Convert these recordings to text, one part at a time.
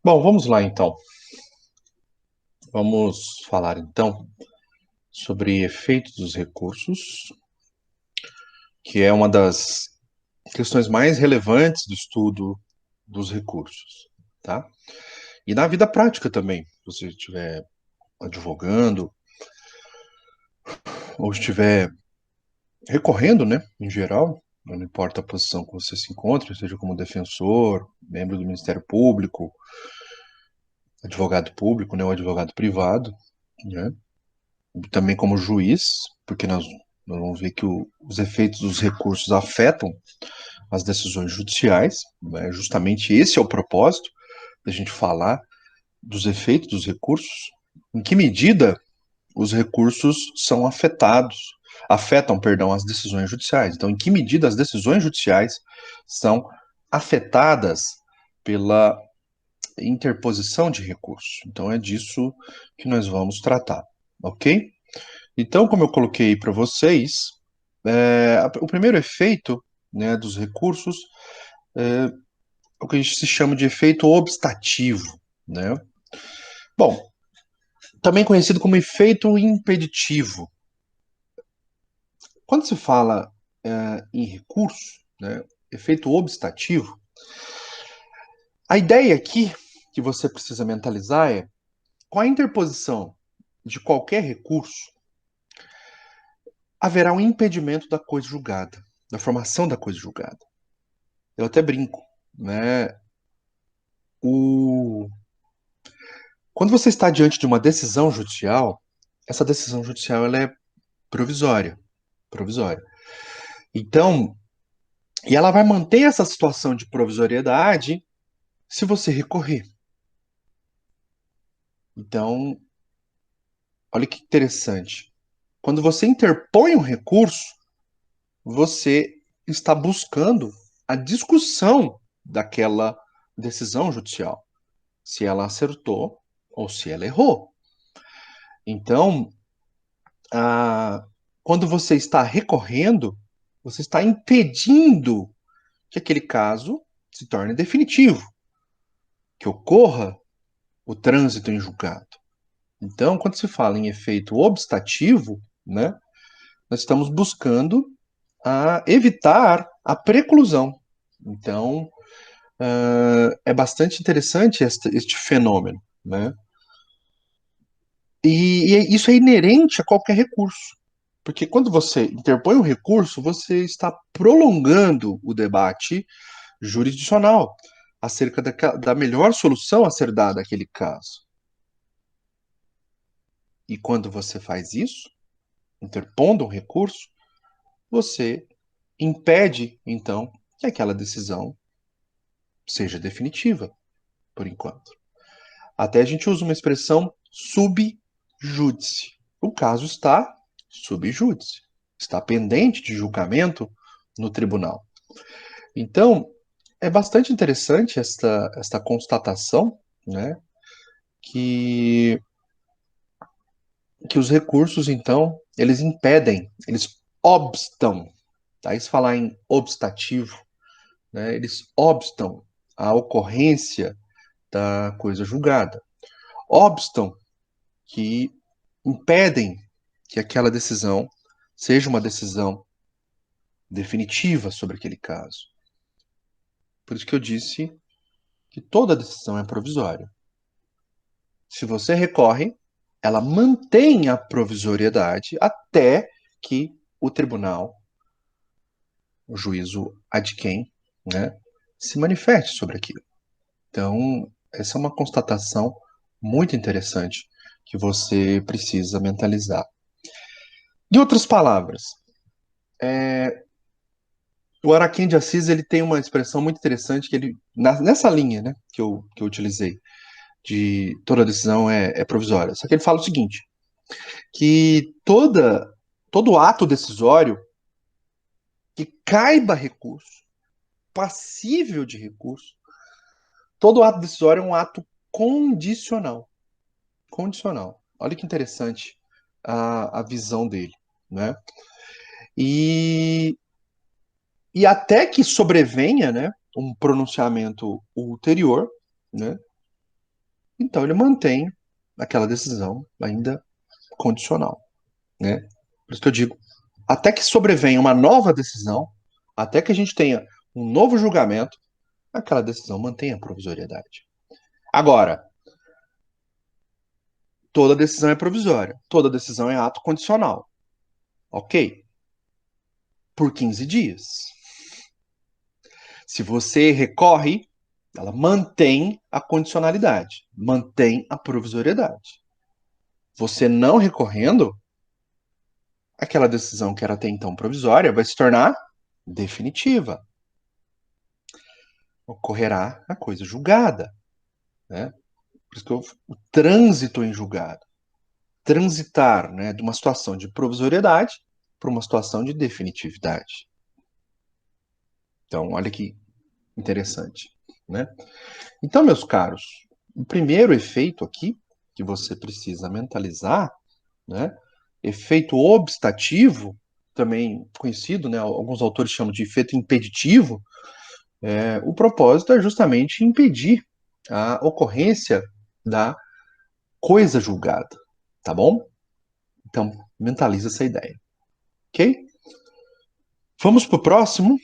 Bom, vamos lá então. Vamos falar então sobre efeitos dos recursos, que é uma das questões mais relevantes do estudo dos recursos, tá? E na vida prática também, se você estiver advogando ou estiver recorrendo, né, em geral, não importa a posição que você se encontre, seja como defensor, membro do Ministério Público, advogado público, né, ou advogado privado, né? Também como juiz, porque nós vamos ver que os efeitos dos recursos afetam as decisões judiciais, né? Justamente esse é o propósito da gente falar dos efeitos dos recursos, em que medida os recursos são afetam, perdão, as decisões judiciais. Então, em que medida as decisões judiciais são afetadas pela interposição de recursos. Então, é disso que nós vamos tratar, ok? Então, como eu coloquei para vocês, o primeiro efeito, né, dos recursos é o que a gente se chama de efeito obstativo, né? Bom, também conhecido como efeito impeditivo. Quando se fala em recurso, né, efeito obstativo, a ideia aqui que você precisa mentalizar é, com a interposição de qualquer recurso, haverá um impedimento da coisa julgada, da formação da coisa julgada. Eu até brinco, né? O... Quando você está diante de uma decisão judicial, essa decisão judicial ela é provisória, provisória. Então, e ela vai manter essa situação de provisoriedade se você recorrer. Então, olha que interessante. Quando você interpõe um recurso, você está buscando a discussão daquela decisão judicial, se ela acertou ou se ela errou. Então, ah, quando você está recorrendo, você está impedindo que aquele caso se torne definitivo, que ocorra o trânsito em julgado. Então, quando se fala em efeito obstativo, né, nós estamos buscando evitar a preclusão. Então, é bastante interessante este fenômeno, né? E isso é inerente a qualquer recurso. Porque quando você interpõe um recurso, você está prolongando o debate jurisdicional acerca da melhor solução a ser dada àquele caso. E quando você faz isso, interpondo um recurso, você impede, então, que aquela decisão seja definitiva, por enquanto. Até a gente usa uma expressão sub judice. O caso está sub judice, está pendente de julgamento no tribunal. Então, é bastante interessante esta constatação, né, que, que os recursos, então, eles impedem, eles obstam, tá? Se falar em obstativo, né, eles obstam a ocorrência da coisa julgada. Obstam que impedem que aquela decisão seja uma decisão definitiva sobre aquele caso. Por isso que eu disse que toda decisão é provisória. Se você recorre, ela mantém a provisoriedade até que o tribunal, o juízo ad quem, né, se manifeste sobre aquilo. Então, essa é uma constatação muito interessante que você precisa mentalizar. Em outras palavras, o Araquém de Assis ele tem uma expressão muito interessante que ele nessa linha, né, que eu utilizei de toda decisão é provisória. Só que ele fala o seguinte, que todo ato decisório que caiba recurso, passível de recurso, todo ato decisório é um ato condicional. Condicional. Olha que interessante a visão dele, né? E, e até que sobrevenha, né, um pronunciamento ulterior, né? então ele mantém aquela decisão ainda condicional, né? Por isso que eu digo, até que sobrevenha uma nova decisão, até que a gente tenha um novo julgamento, aquela decisão mantém a provisoriedade. Agora, toda decisão é provisória, toda decisão é ato condicional, ok? Por 15 dias. Se você recorre, ela mantém a condicionalidade, mantém a provisoriedade. Você não recorrendo, aquela decisão que era até então provisória vai se tornar definitiva. Ocorrerá a coisa julgada, né? Por isso que o trânsito em julgado. Transitar, né, de uma situação de provisoriedade para uma situação de definitividade. Então, olha que interessante, né? Então, meus caros, o primeiro efeito aqui que você precisa mentalizar, né? Efeito obstativo, também conhecido, né? Alguns autores chamam de efeito impeditivo. O propósito é justamente impedir a ocorrência da coisa julgada, tá bom? Então, mentaliza essa ideia, ok? Vamos para o próximo.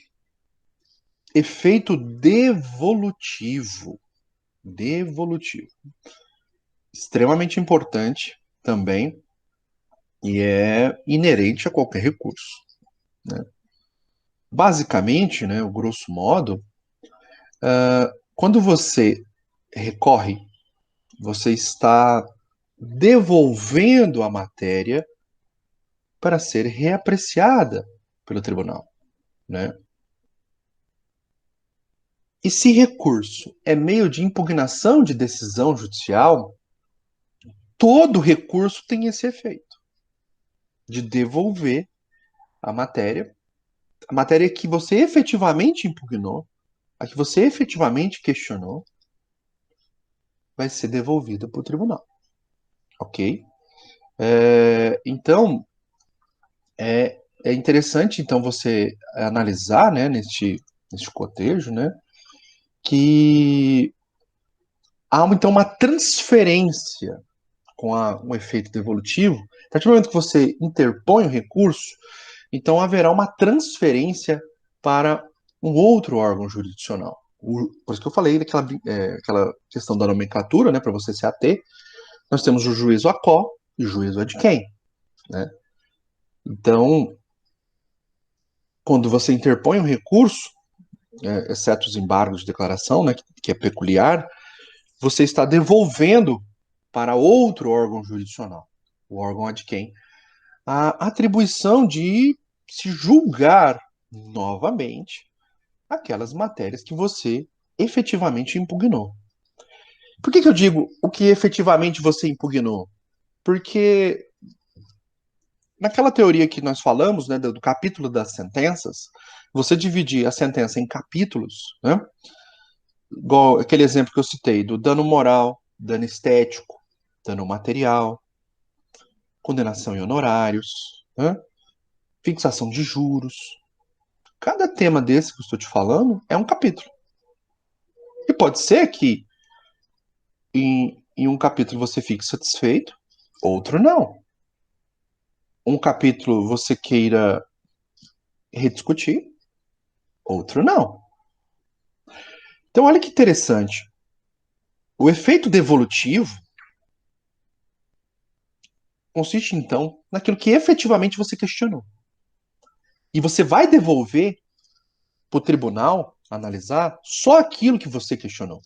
Efeito devolutivo. Devolutivo. Extremamente importante também e é inerente a qualquer recurso, né? Basicamente, né, o grosso modo, quando você recorre, você está devolvendo a matéria para ser reapreciada pelo tribunal, né? E se recurso é meio de impugnação de decisão judicial, todo recurso tem esse efeito de devolver a matéria que você efetivamente impugnou, a que você efetivamente questionou, vai ser devolvida para o tribunal, ok? Então, é interessante então você analisar, né, neste cotejo, né, que há então uma transferência com um efeito devolutivo. A partir do momento que você interpõe o recurso, então haverá uma transferência para um outro órgão jurisdicional. Por isso que eu falei daquela aquela questão da nomenclatura, né, para você se ater. Nós temos o juízo a quo e o juízo ad quem, né? Então, quando você interpõe um recurso, exceto os embargos de declaração, né, que é peculiar, você está devolvendo para outro órgão jurisdicional, o órgão ad quem, a atribuição de se julgar novamente aquelas matérias que você efetivamente impugnou. Por que eu digo o que efetivamente você impugnou? Porque naquela teoria que nós falamos, né, do capítulo das sentenças, você dividir a sentença em capítulos, né, igual aquele exemplo que eu citei, do dano moral, dano estético, dano material, condenação em honorários, né, fixação de juros. Cada tema desse que eu estou te falando é um capítulo. E pode ser que em um capítulo você fique satisfeito, outro não. Um capítulo você queira rediscutir, outro não. Então, olha que interessante. O efeito devolutivo consiste, então, naquilo que efetivamente você questionou. E você vai devolver para o tribunal analisar só aquilo que você questionou.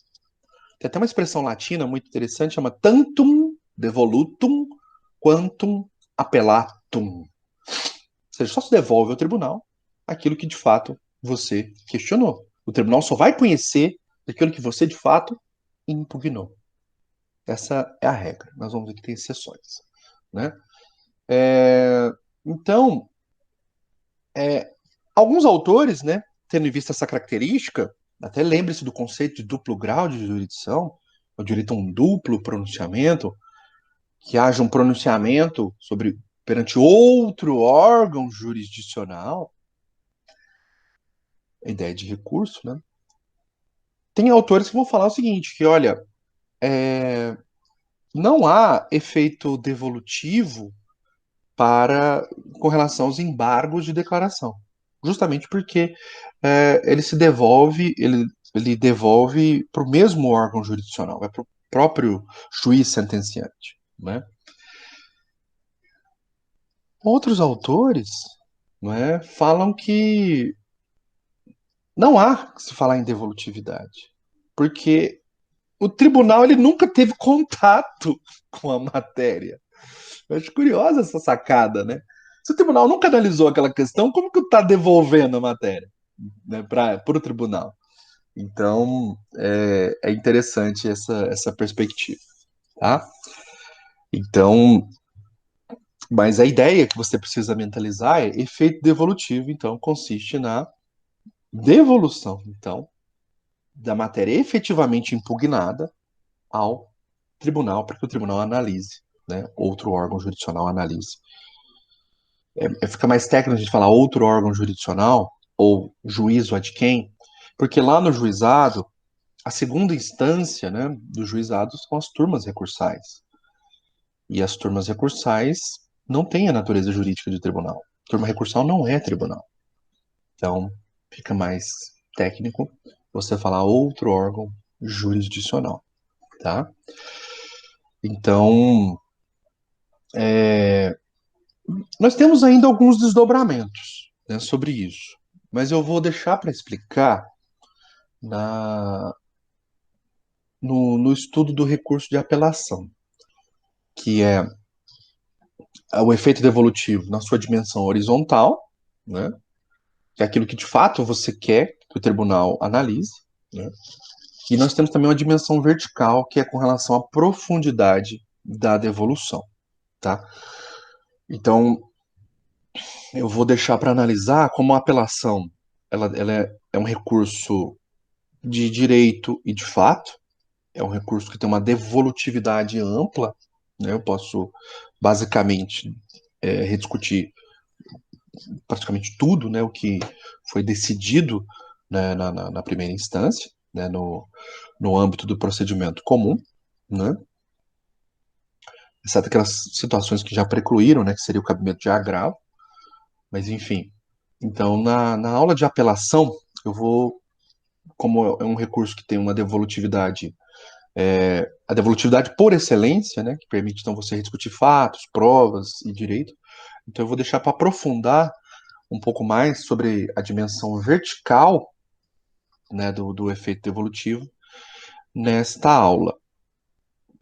Tem até uma expressão latina muito interessante, chama tantum devolutum quantum appellatum. Ou seja, só se devolve ao tribunal aquilo que de fato você questionou. O tribunal só vai conhecer aquilo que você de fato impugnou. Essa é a regra. Nós vamos ver que tem exceções, né? Então, alguns autores, né, tendo em vista essa característica, até lembre-se do conceito de duplo grau de jurisdição, o direito a um duplo pronunciamento, que haja um pronunciamento sobre perante outro órgão jurisdicional, a ideia de recurso, né? Tem autores que vão falar o seguinte, que olha, não há efeito devolutivo para com relação aos embargos de declaração, justamente porque ele devolve para o mesmo órgão jurisdicional, vai para o próprio juiz sentenciante, né? Outros autores, né, falam que não há que se falar em devolutividade, porque o tribunal ele nunca teve contato com a matéria. Eu acho curiosa essa sacada, né? Se o tribunal nunca analisou aquela questão, como que está devolvendo a matéria, né, para o tribunal? Então, é interessante essa perspectiva, tá? Então, mas a ideia que você precisa mentalizar é efeito devolutivo, então, consiste na devolução, então, da matéria efetivamente impugnada ao tribunal, para que o tribunal analise, né? Outro órgão jurisdicional analise. Fica mais técnico a gente falar outro órgão jurisdicional, ou juízo ad quem, porque lá no juizado, a segunda instância, né, do juizado são as turmas recursais. E as turmas recursais não têm a natureza jurídica de tribunal. Turma recursal não é tribunal. Então, fica mais técnico você falar outro órgão jurisdicional, tá? Então, nós temos ainda alguns desdobramentos, né, sobre isso, mas eu vou deixar para explicar na, no estudo do recurso de apelação, que é o efeito devolutivo na sua dimensão horizontal, né, que é aquilo que de fato você quer que o tribunal analise, né, e nós temos também uma dimensão vertical, que é com relação à profundidade da devolução, tá? Então, eu vou deixar para analisar como a apelação ela é um recurso de direito e de fato, é um recurso que tem uma devolutividade ampla, né? Eu posso basicamente rediscutir praticamente tudo, né, o que foi decidido, né, na primeira instância, né, no âmbito do procedimento comum, né, exceto aquelas situações que já precluíram, né, que seria o cabimento de agravo, mas enfim. Então, na aula de apelação, eu vou, como é um recurso que tem uma devolutividade, a devolutividade por excelência, né, que permite então você rediscutir fatos, provas e direito, então eu vou deixar para aprofundar um pouco mais sobre a dimensão vertical, né, do efeito devolutivo nesta aula.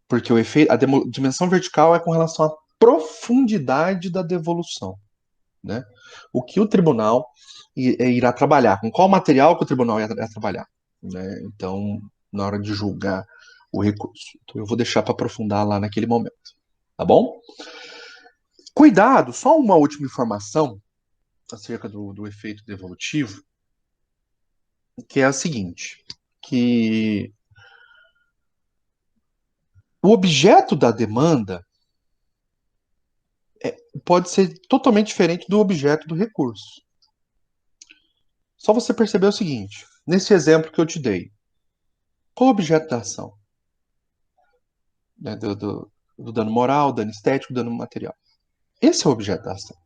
Porque a dimensão vertical é com relação à profundidade da devolução, né? O que o tribunal irá trabalhar, com qual material que o tribunal irá trabalhar, né? Então, na hora de julgar o recurso. Então, eu vou deixar para aprofundar lá naquele momento, tá bom? Cuidado, só uma última informação acerca do efeito devolutivo, que é a seguinte, que o objeto da demanda pode ser totalmente diferente do objeto do recurso. Só você perceber o seguinte, nesse exemplo que eu te dei, qual o objeto da ação? Né, do dano moral, dano estético, dano material. Esse é o objeto da ação.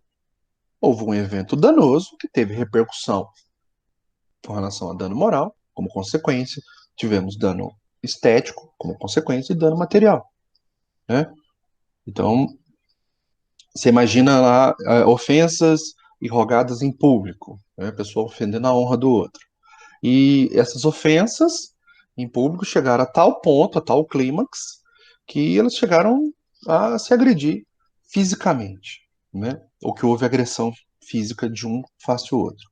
Houve um evento danoso que teve repercussão com relação a dano moral, como consequência, tivemos dano estético como consequência e dano material, né? Então, você imagina lá ofensas e rogadas em público, né? A pessoa ofendendo a honra do outro. E essas ofensas em público chegaram a tal ponto, a tal clímax, que elas chegaram a se agredir fisicamente, né? Ou que houve agressão física de um face ao outro.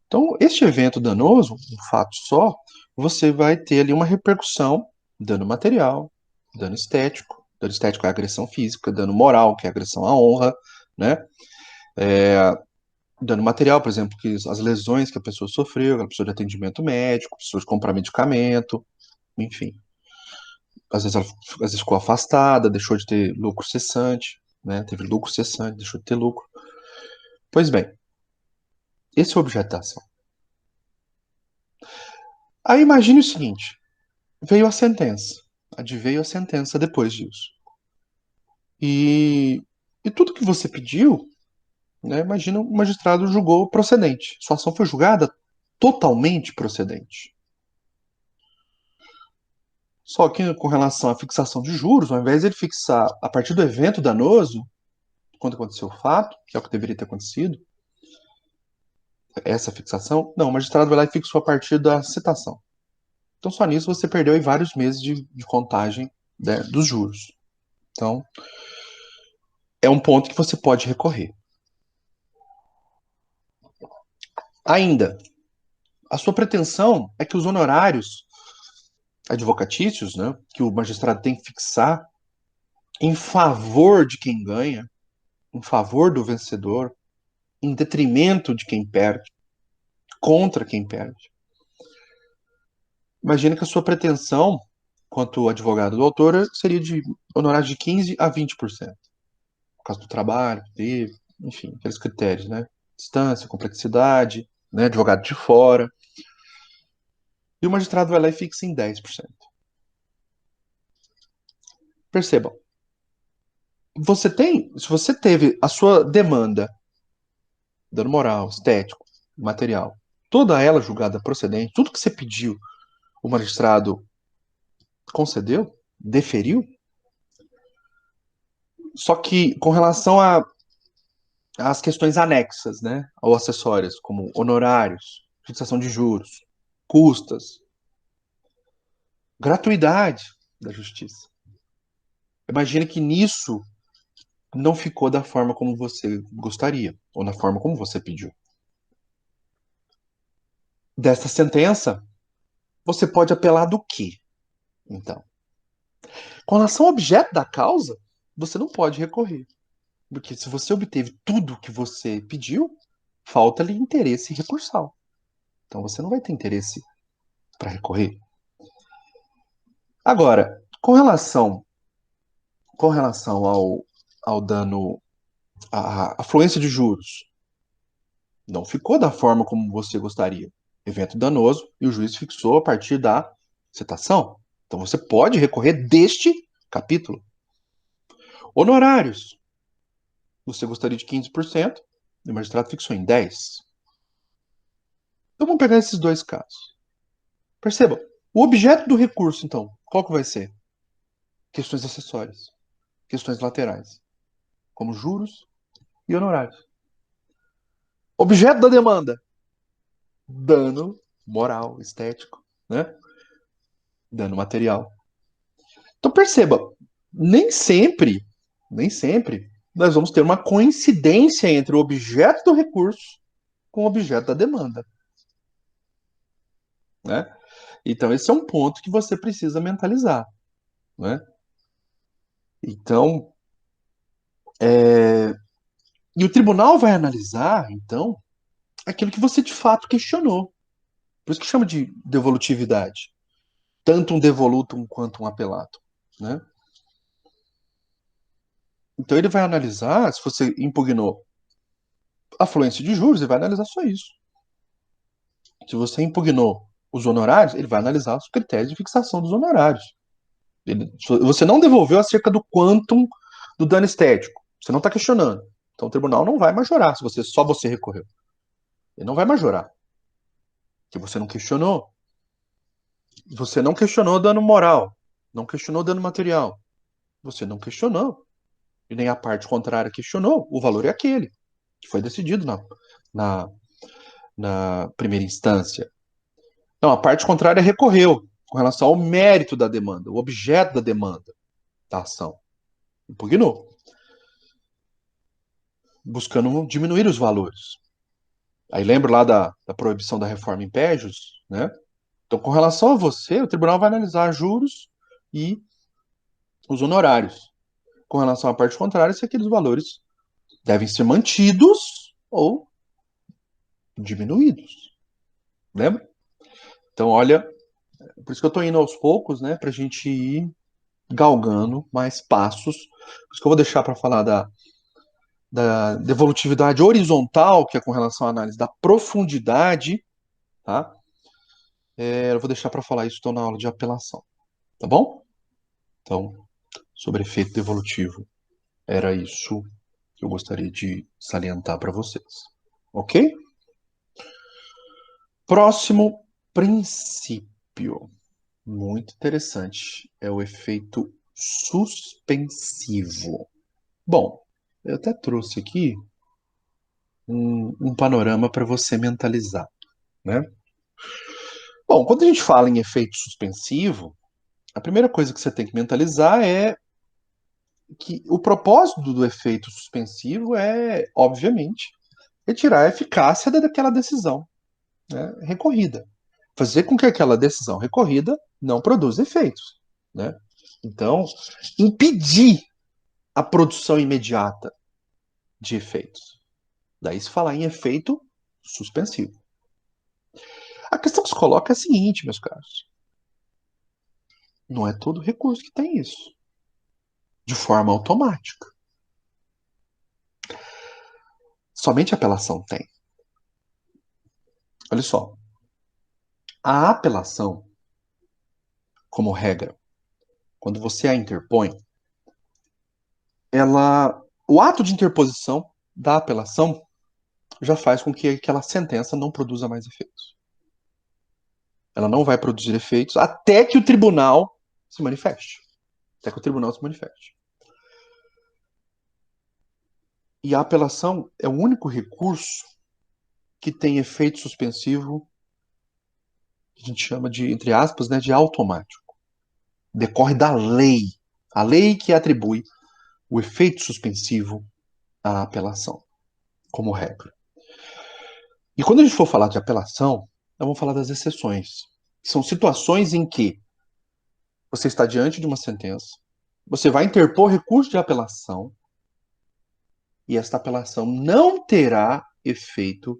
Então, este evento danoso, um fato só, você vai ter ali uma repercussão, dano material, dano estético é agressão física, dano moral, que é agressão à honra, né? Dano material, por exemplo, que as lesões que a pessoa sofreu, ela precisou de atendimento médico, precisou de comprar medicamento, enfim. Às vezes ficou afastada, deixou de ter lucro cessante, né? Teve lucro cessante, deixou de ter lucro. Pois bem, esse é o objeto da ação. Aí imagine o seguinte, veio a sentença. Adveio a sentença depois disso. E, e tudo que você pediu, né, imagina o magistrado julgou procedente. Sua ação foi julgada totalmente procedente. Só que com relação à fixação de juros, ao invés de ele fixar a partir do evento danoso, quando aconteceu o fato, que é o que deveria ter acontecido, essa fixação, não, o magistrado vai lá e fixou a partir da citação. Então, só nisso você perdeu aí vários meses de contagem, né, dos juros. Então, é um ponto que você pode recorrer. Ainda, a sua pretensão é que os honorários advocatícios, né, que o magistrado tem que fixar em favor de quem ganha, em favor do vencedor, em detrimento de quem perde, contra quem perde. Imagina que a sua pretensão, quanto advogado do autor, seria de honorários de 15% a 20%. Por causa do trabalho que teve, enfim, aqueles critérios, né? Distância, complexidade, né? Advogado de fora. E o magistrado vai lá e fixa em 10%. Percebam, se você teve a sua demanda, dano moral, estético, material, toda ela julgada procedente, tudo que você pediu, o magistrado concedeu, deferiu, só que com relação às questões anexas, né, ou acessórias, como honorários, fixação de juros, custas, gratuidade da justiça. Imagine que nisso não ficou da forma como você gostaria, ou na forma como você pediu. Desta sentença, você pode apelar do quê, então? Com relação ao objeto da causa, você não pode recorrer. Porque se você obteve tudo que você pediu, falta-lhe interesse recursal. Então você não vai ter interesse para recorrer. Agora, com relação ao dano, à afluência de juros, não ficou da forma como você gostaria. Evento danoso e o juiz fixou a partir da citação. Então você pode recorrer deste capítulo. Honorários. Você gostaria de 15%, e o magistrado fixou em 10%. Então vamos pegar esses dois casos. Perceba, o objeto do recurso, então, qual que vai ser? Questões acessórias, questões laterais, como juros e honorários. Objeto da demanda, dano moral, estético, né? Dano material. Então perceba, nem sempre, nem sempre, nós vamos ter uma coincidência entre o objeto do recurso com o objeto da demanda, né? Então esse é um ponto que você precisa mentalizar, né? Então, e o tribunal vai analisar, então, aquilo que você de fato questionou. Por isso que chama de devolutividade. Tanto um devolutum quanto um apelatum, né? Então ele vai analisar, se você impugnou a fluência de juros, ele vai analisar só isso. Se você impugnou os honorários, ele vai analisar os critérios de fixação dos honorários. Você não devolveu acerca do quantum do dano estético. Você não está questionando. Então o tribunal não vai majorar se só você recorreu. Ele não vai majorar. Que você não questionou. Você não questionou dano moral. Não questionou dano material. Você não questionou. E nem a parte contrária questionou. O valor é aquele que foi decidido na, na primeira instância. Não, a parte contrária recorreu com relação ao mérito da demanda, o objeto da demanda da ação. Impugnou, buscando diminuir os valores. Aí lembra lá da proibição da reforma impégios, né? Então, com relação a você, o tribunal vai analisar juros e os honorários. Com relação à parte contrária, se aqueles valores devem ser mantidos ou diminuídos. Lembra? Então, olha, por isso que eu estou indo aos poucos, né, para a gente ir galgando mais passos. Por isso que eu vou deixar para falar da devolutividade horizontal, que é com relação à análise da profundidade, tá? Eu vou deixar para falar isso então na aula de apelação, tá bom? Então, sobre efeito devolutivo, era isso que eu gostaria de salientar para vocês. Ok? Próximo princípio, muito interessante, é o efeito suspensivo. Bom, eu até trouxe aqui um panorama para você mentalizar, né? Bom, quando a gente fala em efeito suspensivo, a primeira coisa que você tem que mentalizar é que o propósito do efeito suspensivo é, obviamente, retirar a eficácia daquela decisão, né, recorrida. Fazer com que aquela decisão recorrida não produza efeitos, né? Então, impedir a produção imediata de efeitos. Daí se falar em efeito suspensivo. A questão que se coloca é a seguinte, meus caros. Não é todo recurso que tem isso. De forma automática. Somente a apelação tem. Olha só. A apelação, como regra, quando você a interpõe, o ato de interposição da apelação já faz com que aquela sentença não produza mais efeitos. Ela não vai produzir efeitos até que o tribunal se manifeste. Até que o tribunal se manifeste. E a apelação é o único recurso que tem efeito suspensivo, que a gente chama de, entre aspas, né, de automático. Decorre da lei. A lei que atribui o efeito suspensivo à apelação, como regra. E quando a gente for falar de apelação, nós vamos falar das exceções. São situações em que você está diante de uma sentença, você vai interpor recurso de apelação, e esta apelação não terá efeito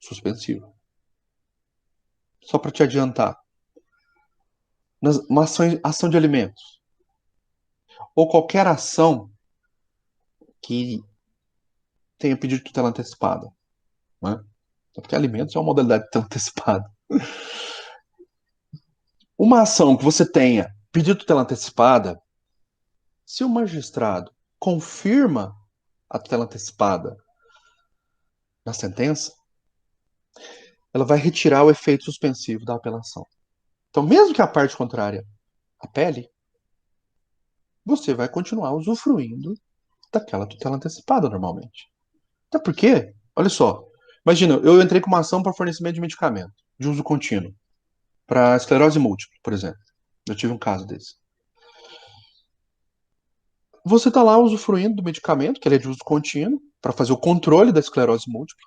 suspensivo. Só para te adiantar, uma ação de alimentos, ou qualquer ação que tenha pedido de tutela antecipada, né? Porque alimentos é uma modalidade de tutela antecipada. Uma ação que você tenha pedido de tutela antecipada, se o magistrado confirma a tutela antecipada na sentença, ela vai retirar o efeito suspensivo da apelação. Então, mesmo que a parte contrária apele, você vai continuar usufruindo daquela tutela antecipada normalmente. Até porque, olha só, imagina, eu entrei com uma ação para fornecimento de medicamento de uso contínuo, para esclerose múltipla, por exemplo. Eu tive um caso desse. Você está lá usufruindo do medicamento, que ele é de uso contínuo, para fazer o controle da esclerose múltipla.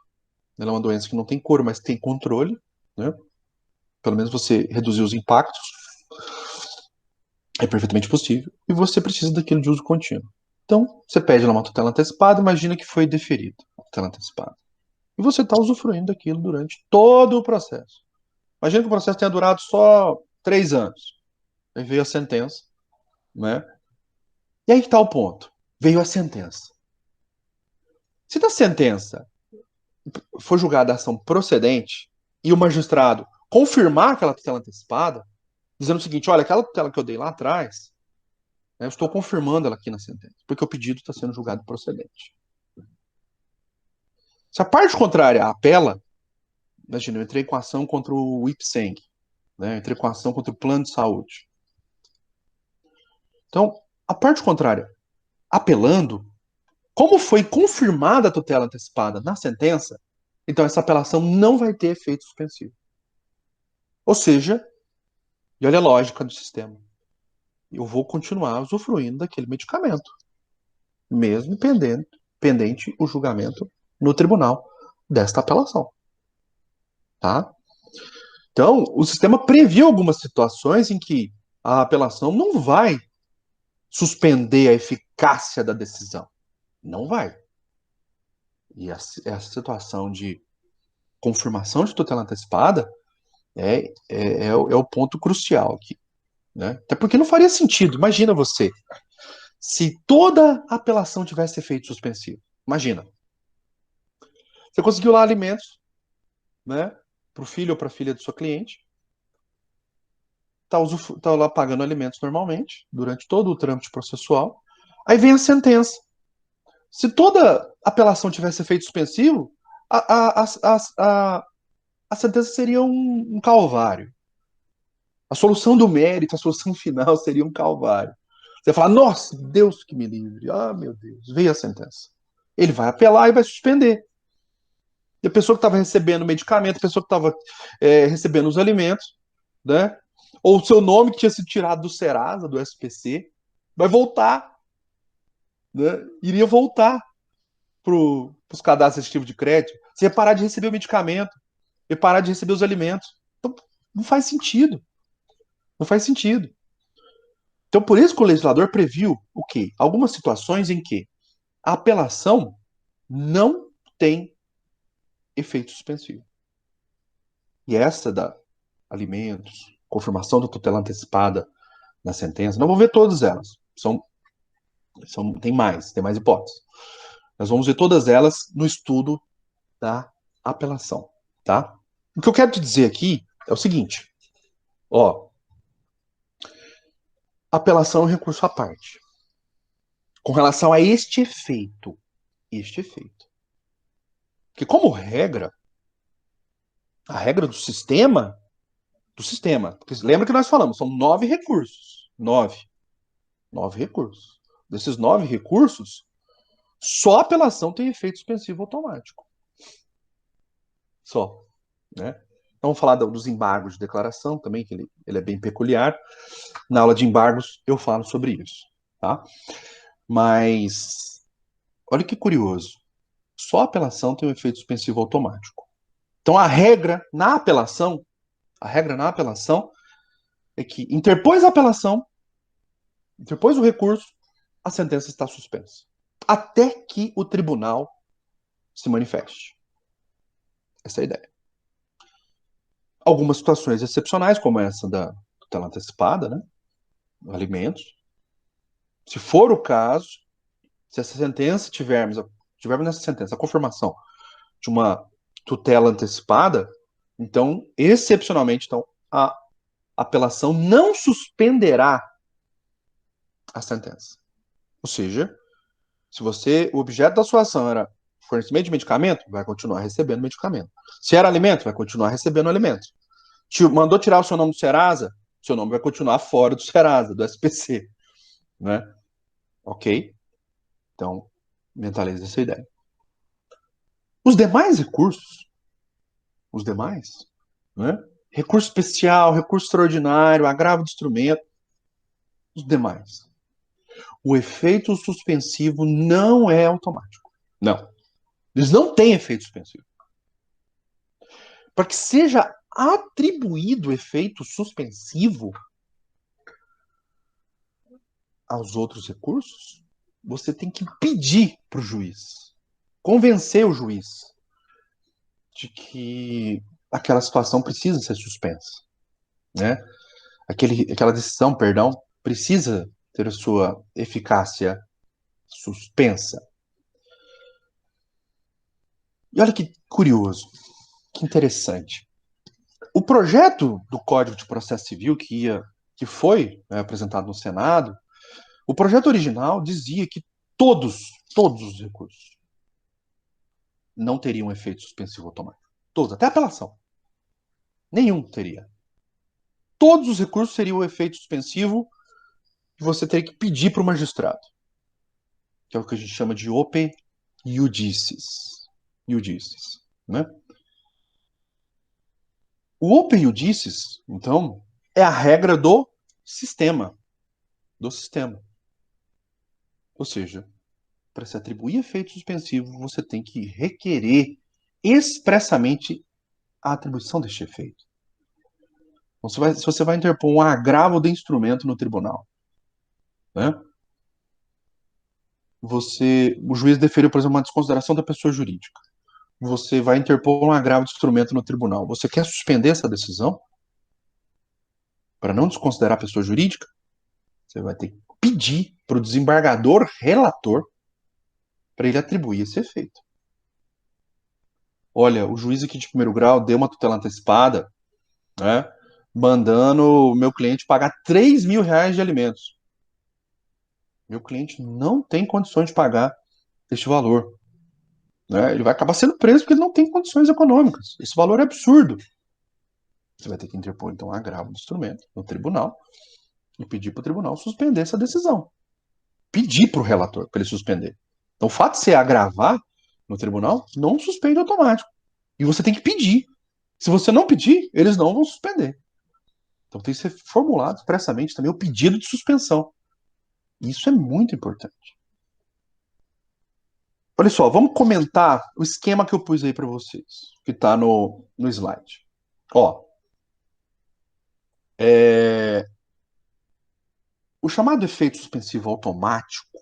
Ela é uma doença que não tem cura, mas tem controle, né? Pelo menos você reduzir os impactos. É perfeitamente possível. E você precisa daquilo de uso contínuo. Então, você pede lá uma tutela antecipada, imagina que foi deferido a tutela antecipada. E você está usufruindo daquilo durante todo o processo. Imagina que o processo tenha durado só 3 anos. Aí veio a sentença, né? E aí que está o ponto. Veio a sentença. Se da sentença for julgada a ação procedente e o magistrado confirmar aquela tutela antecipada, dizendo o seguinte, olha, aquela tutela que eu dei lá atrás, né, eu estou confirmando ela aqui na sentença, porque o pedido está sendo julgado procedente. Se a parte contrária apela, imagina, eu entrei com ação contra o IPSENG, né, eu entrei com ação contra o plano de saúde. Então, a parte contrária apelando, como foi confirmada a tutela antecipada na sentença, então essa apelação não vai ter efeito suspensivo. Ou seja, e olha a lógica do sistema, eu vou continuar usufruindo daquele medicamento, mesmo pendente o julgamento no tribunal desta apelação. Tá? Então, o sistema previu algumas situações em que a apelação não vai suspender a eficácia da decisão. Não vai. E essa situação de confirmação de tutela antecipada é o ponto crucial aqui. Né? Até porque não faria sentido. Imagina você, se toda apelação tivesse efeito suspensivo. Imagina. Você conseguiu lá alimentos, né, para o filho ou para a filha do seu cliente. tá lá pagando alimentos normalmente, durante todo o trâmite processual. Aí vem a sentença. Se toda apelação tivesse efeito suspensivo, a sentença seria um calvário. A solução do mérito, a solução final seria um calvário. Você fala, nossa, Deus que me livre. Ah, meu Deus, veio a sentença. Ele vai apelar e vai suspender. E a pessoa que estava recebendo medicamento, a pessoa que estava recebendo os alimentos, né? Ou o seu nome que tinha sido tirado do Serasa, do SPC, vai voltar, né? Iria voltar para os cadastros restritivos de crédito. Você ia parar de receber o medicamento, ia parar de receber os alimentos. Então, não faz sentido. Não faz sentido. Então, por isso que o legislador previu o quê? Algumas situações em que a apelação não tem efeito suspensivo. E essa da alimentos, confirmação da tutela antecipada na sentença, não vou ver todas elas. Tem mais hipóteses. Nós vamos ver todas elas no estudo da apelação, tá? O que eu quero te dizer aqui é o seguinte, ó, apelação é um recurso à parte. Com relação a este efeito. Porque como regra, a regra do sistema, porque lembra que nós falamos, são 9 recursos, 9 recursos. Desses 9 recursos, só a apelação tem efeito suspensivo automático. Só, né? Então, vamos falar dos embargos de declaração também, que ele é bem peculiar. Na aula de embargos eu falo sobre isso, tá? Mas, olha que curioso. Só a apelação tem um efeito suspensivo automático. Então, a regra na apelação é que interpôs o recurso, a sentença está suspensa. Até que o tribunal se manifeste. Essa é a ideia. Algumas situações excepcionais, como essa da tutela antecipada, né? Alimentos. Se for o caso, se essa sentença tivermos nessa sentença a confirmação de uma tutela antecipada, então, excepcionalmente, então, a apelação não suspenderá a sentença. Ou seja, se o objeto da sua ação era fornecimento de medicamento, vai continuar recebendo medicamento. Se era alimento, vai continuar recebendo alimento. Mandou tirar o seu nome do Serasa, seu nome vai continuar fora do Serasa, do SPC, né? Ok? Então, mentalize essa ideia. Os demais recursos, né? Recurso especial, recurso extraordinário, agravo de instrumento, os demais. O efeito suspensivo não é automático. Não. Eles não têm efeito suspensivo. Para que seja atribuído efeito suspensivo aos outros recursos, você tem que pedir para o juiz, convencer o juiz de que aquela situação precisa ser suspensa, né? Aquela decisão, perdão, precisa ter a sua eficácia suspensa. E olha que curioso, que interessante. O projeto do Código de Processo Civil que foi, né, apresentado no Senado, o projeto original dizia que todos os recursos não teriam efeito suspensivo automático. Todos, até a apelação. Nenhum teria. Todos os recursos teriam o efeito suspensivo que você teria que pedir para o magistrado. Que é o que a gente chama de ope iudices. Iudices, né? O ope iudices, então, é a regra do sistema. Do sistema. Ou seja, para se atribuir efeito suspensivo, você tem que requerer expressamente a atribuição deste efeito. Então, se você vai interpor um agravo de instrumento no tribunal, né? O juiz deferiu, por exemplo, uma desconsideração da pessoa jurídica. Você vai interpor um agravo de instrumento no tribunal. Você quer suspender essa decisão para não desconsiderar a pessoa jurídica? Você vai ter que pedir para o desembargador relator para ele atribuir esse efeito. Olha, o juiz aqui de primeiro grau deu uma tutela antecipada, né? mandando o meu cliente pagar R$ 3.000 de alimentos. Meu cliente não tem condições de pagar este valor. Né? Ele vai acabar sendo preso porque ele não tem condições econômicas. Esse valor é absurdo. Você vai ter que interpor, então, um agravo do instrumento no tribunal e pedir para o tribunal suspender essa decisão. Pedir para o relator para ele suspender. Então, o fato de você agravar no tribunal não suspende automático. E você tem que pedir. Se você não pedir, eles não vão suspender. Então, tem que ser formulado expressamente também o pedido de suspensão. Isso é muito importante. Olha só, vamos comentar o esquema que eu pus aí para vocês, que está no slide. Ó, o chamado efeito suspensivo automático,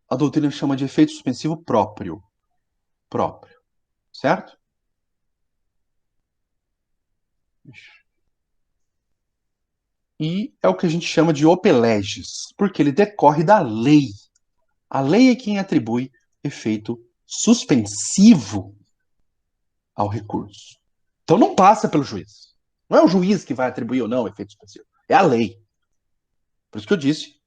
a doutrina chama de efeito suspensivo próprio, certo? E é o que a gente chama de opelegis, porque ele decorre da lei. A lei é quem atribui efeito suspensivo ao recurso. Então não passa pelo juiz. Não é o juiz que vai atribuir ou não efeito suspensivo. É a lei. Por isso que eu disse,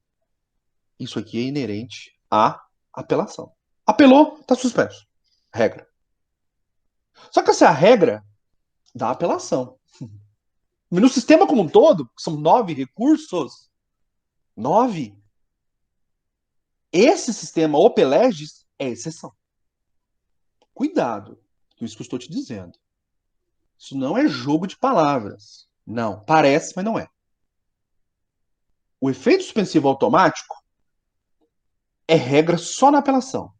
isso aqui é inerente à apelação. Apelou, está suspenso. Regra. Só que essa é a regra da apelação. No sistema como um todo, são 9 recursos. 9. Esse sistema opelegis é exceção. Cuidado com isso que eu estou te dizendo. Isso não é jogo de palavras. Não, parece, mas não é. O efeito suspensivo automático é regra só na apelação,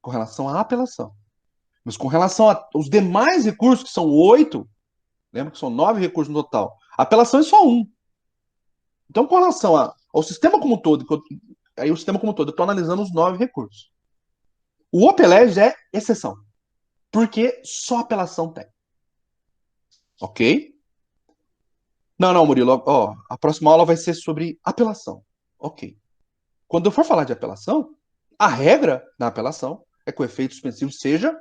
com relação à apelação. Mas com relação aos demais recursos, que são 8, lembra que são 9 recursos no total, a apelação é só um. Então, com relação ao sistema como um todo, aí o sistema como um todo, eu estou analisando os 9 recursos. O Opelegis é exceção, porque só apelação tem. Ok? Não, não, Murilo, ó, a próxima aula vai ser sobre apelação. Ok. Quando eu for falar de apelação, a regra na apelação é que o efeito suspensivo seja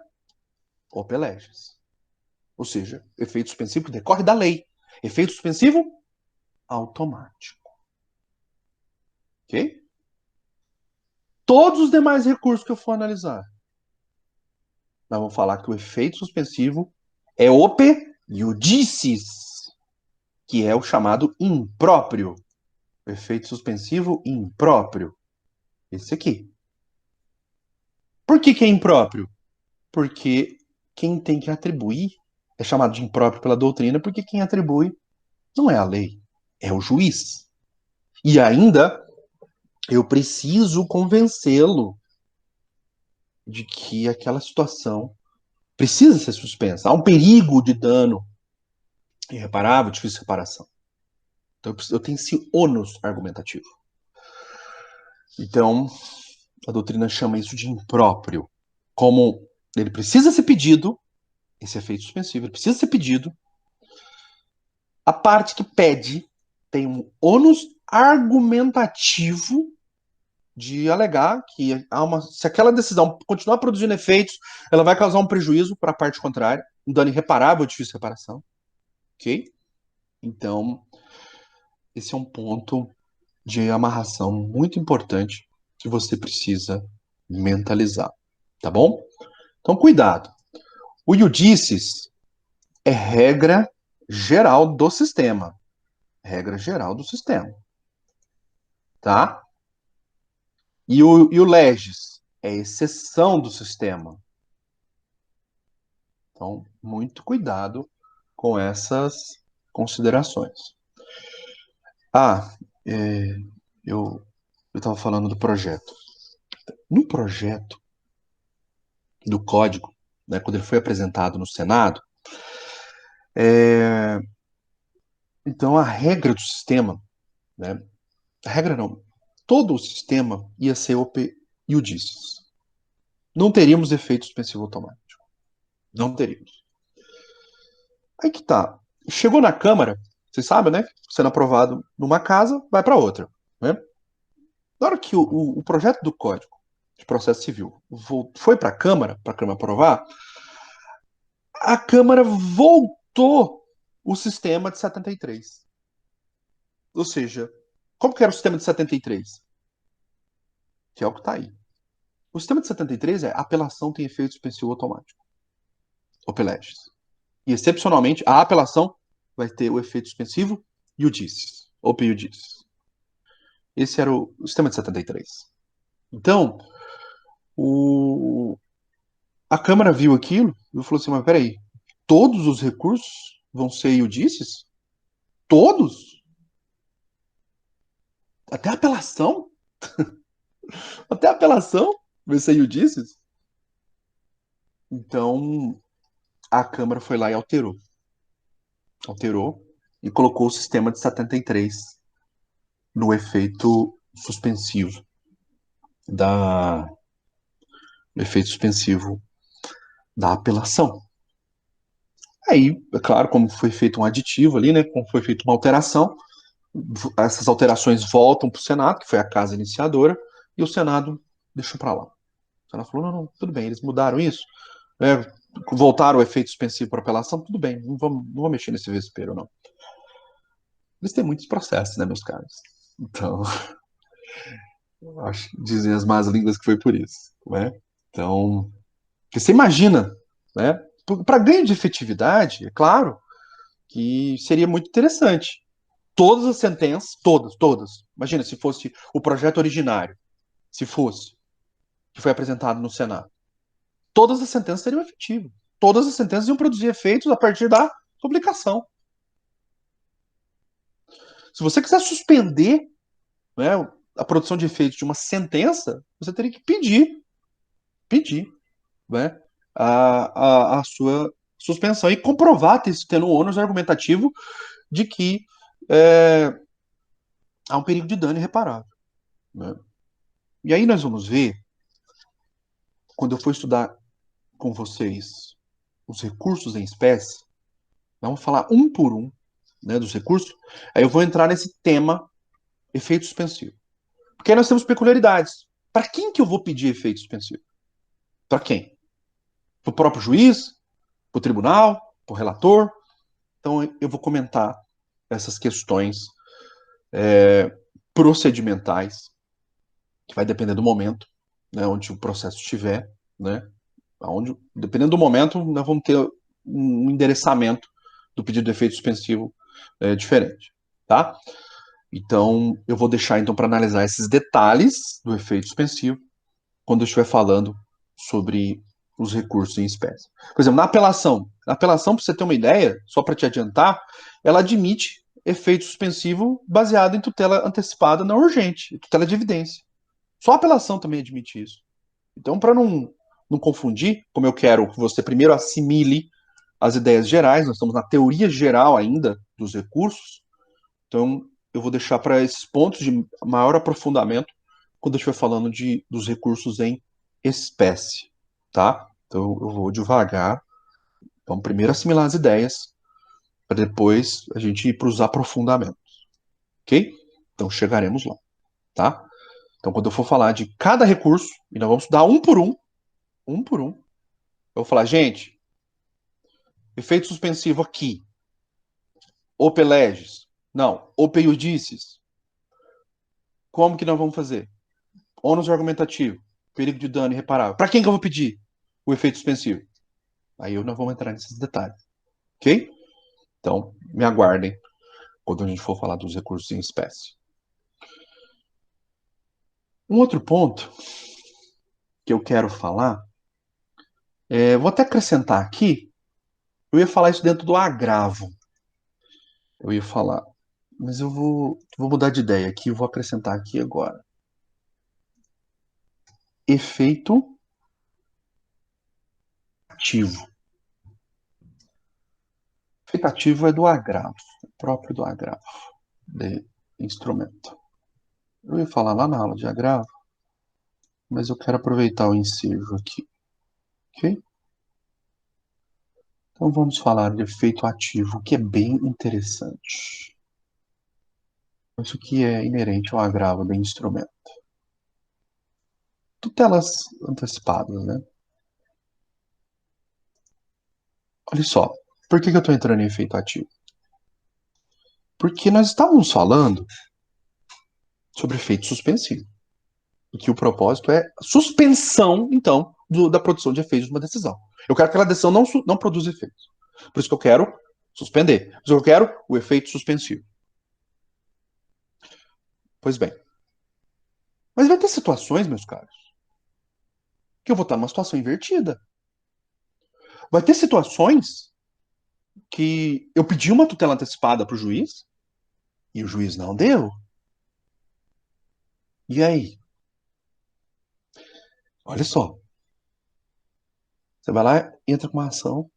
Opelegis. Ou seja, efeito suspensivo que decorre da lei. Efeito suspensivo automático. Ok? Todos os demais recursos que eu for analisar, nós vamos falar que o efeito suspensivo é ope iudicis, que é o chamado impróprio. O efeito suspensivo impróprio. Esse aqui. Por que é impróprio? Porque quem tem que atribuir é chamado de impróprio pela doutrina, porque quem atribui não é a lei, é o juiz. E ainda eu preciso convencê-lo de que aquela situação precisa ser suspensa. Há um perigo de dano irreparável, difícil reparação. Então eu tenho esse ônus argumentativo. Então, a doutrina chama isso de impróprio. Como ele precisa ser pedido, esse efeito suspensivo, ele precisa ser pedido, a parte que pede tem um ônus argumentativo de alegar que se aquela decisão continuar produzindo efeitos, ela vai causar um prejuízo para a parte contrária, um dano irreparável, difícil de reparação. Ok? Então, esse é um ponto de amarração muito importante que você precisa mentalizar. Tá bom? Então, cuidado. O iudices é regra geral do sistema. Regra geral do sistema. Tá? E o legis é exceção do sistema. Então, muito cuidado com essas considerações. Ah, é, eu estava falando do projeto. No projeto do código, né, quando ele foi apresentado no Senado, é, então a regra do sistema, né, a regra não, todo o sistema ia ser OP iudices. Não teríamos efeito suspensivo automático. Não teríamos. Aí que tá. Chegou na Câmara, vocês sabem, né? Sendo aprovado numa casa, vai para outra. Né? Na hora que o projeto do Código de Processo Civil foi para a Câmara aprovar, a Câmara voltou o sistema de 73. Ou seja, como que era o sistema de 73? Que é o que está aí. O sistema de 73 é apelação tem efeito suspensivo automático. Opeleges. E, excepcionalmente, a apelação vai ter o efeito suspensivo iudices. Ope iudices. Esse era o sistema de 73. Então, a Câmara viu aquilo e falou assim, mas peraí, todos os recursos vão ser iudices? Todos? Até a apelação? Até a apelação vai ser iudices? Então, a Câmara foi lá e alterou. Alterou e colocou o sistema de 73 no efeito suspensivo da efeito suspensivo da apelação. Aí, é claro, como foi feito um aditivo ali, né, como foi feita uma alteração, essas alterações voltam para o Senado, que foi a casa iniciadora, e o Senado deixou para lá. O Senado falou, não, tudo bem, eles mudaram isso, né, voltaram o efeito suspensivo para apelação, tudo bem, não vou mexer nesse vespeiro, não. Eles têm muitos processos, né, meus caros? Então, acho, dizem as más línguas que foi por isso, né? Então, porque você imagina, né? Para ganho de efetividade, é claro que seria muito interessante. Todas as sentenças, todas. Imagina se fosse o projeto originário, se fosse, que foi apresentado no Senado. Todas as sentenças seriam efetivas. Todas as sentenças iam produzir efeitos a partir da publicação. Se você quiser suspender, né, a produção de efeitos de uma sentença, você teria que pedir, né, a sua suspensão e comprovar, tendo um ônus argumentativo de que é, há um perigo de dano irreparável. Né? E aí nós vamos ver, quando eu for estudar com vocês os recursos em espécie, vamos falar um por um, né, dos recursos, aí eu vou entrar nesse tema efeito suspensivo. Porque aí nós temos peculiaridades. Para quem que eu vou pedir efeito suspensivo? Para quem? Para o próprio juiz? Para o tribunal? Para o relator? Então eu vou comentar essas questões procedimentais, que vai depender do momento, né, onde o processo estiver, né, onde, dependendo do momento, nós vamos ter um endereçamento do pedido de efeito suspensivo diferente, tá? Então, eu vou deixar então para analisar esses detalhes do efeito suspensivo quando eu estiver falando sobre os recursos em espécie. Por exemplo, na apelação, para você ter uma ideia, só para te adiantar, ela admite efeito suspensivo baseado em tutela antecipada não urgente, tutela de evidência. Só a apelação também admite isso. Então, para não confundir, como eu quero que você primeiro assimile as ideias gerais, nós estamos na teoria geral ainda dos recursos, então eu vou deixar para esses pontos de maior aprofundamento quando eu estiver falando dos recursos em espécie, tá? Então eu vou devagar, vamos primeiro assimilar as ideias, para depois a gente ir para os aprofundamentos, ok? Então chegaremos lá, tá? Então quando eu for falar de cada recurso, e nós vamos estudar um por um, eu vou falar, gente, efeito suspensivo aqui, opeleges, não, opeiudices, como que nós vamos fazer? Ônus argumentativo, perigo de dano irreparável. Para quem que eu vou pedir o efeito suspensivo? Aí eu não vou entrar nesses detalhes, ok? Então, me aguardem quando a gente for falar dos recursos em espécie. Um outro ponto que eu quero falar, vou até acrescentar aqui, eu ia falar isso dentro do agravo. Eu ia falar, mas eu vou mudar de ideia aqui, eu vou acrescentar aqui agora. Efeito ativo. Efeito ativo é do agravo, próprio do agravo, de instrumento. Eu ia falar lá na aula de agravo, mas eu quero aproveitar o ensejo aqui, ok? Então vamos falar de efeito ativo, que é bem interessante. Isso que é inerente ao agravo do instrumento. Tutelas antecipadas, né? Olha só, por que eu estou entrando em efeito ativo? Porque nós estávamos falando sobre efeito suspensivo. E que o propósito é suspensão, então, da produção de efeitos de uma decisão. Eu quero que aquela decisão não produza efeitos. Por isso que eu quero suspender. Por isso que eu quero o efeito suspensivo. Pois bem. Mas vai ter situações, meus caros, que eu vou estar numa situação invertida. Vai ter situações que eu pedi uma tutela antecipada para o juiz e o juiz não deu. E aí? Olha só. Você vai lá, entra com uma ação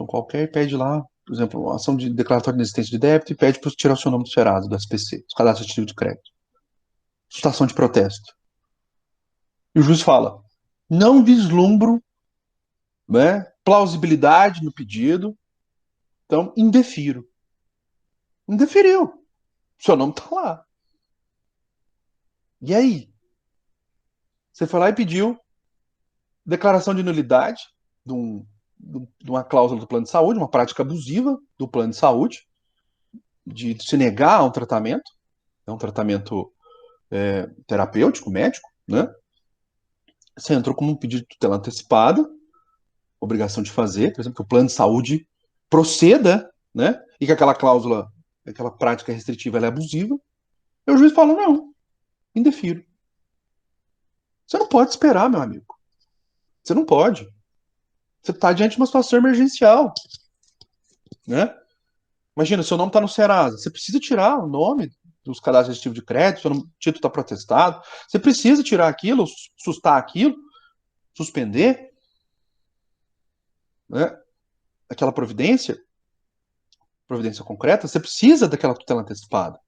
qualquer, e pede lá, por exemplo, uma ação de declaratório de inexistência de débito e pede para tirar o seu nome do SERASO, do SPC, os cadastros de de crédito. Sustentação de protesto. E o juiz fala: não vislumbro, né, plausibilidade no pedido, então indefiro. Indeferiu. O seu nome está lá. E aí? Você foi lá e pediu declaração de nulidade de, de uma cláusula do plano de saúde, uma prática abusiva do plano de saúde, de se negar a um tratamento terapêutico, médico, né? Você entrou com um pedido de tutela antecipada, obrigação de fazer, por exemplo, que o plano de saúde proceda, né? E que aquela cláusula, aquela prática restritiva, ela é abusiva. E o juiz fala: não, indefiro. Você não pode esperar, meu amigo. Você não pode. Você está diante de uma situação emergencial, né? Imagina, seu nome está no Serasa. Você precisa tirar o nome dos cadastros de de crédito, o título está protestado. Você precisa tirar aquilo, sustar aquilo, suspender, né? Aquela providência concreta. Você precisa daquela tutela antecipada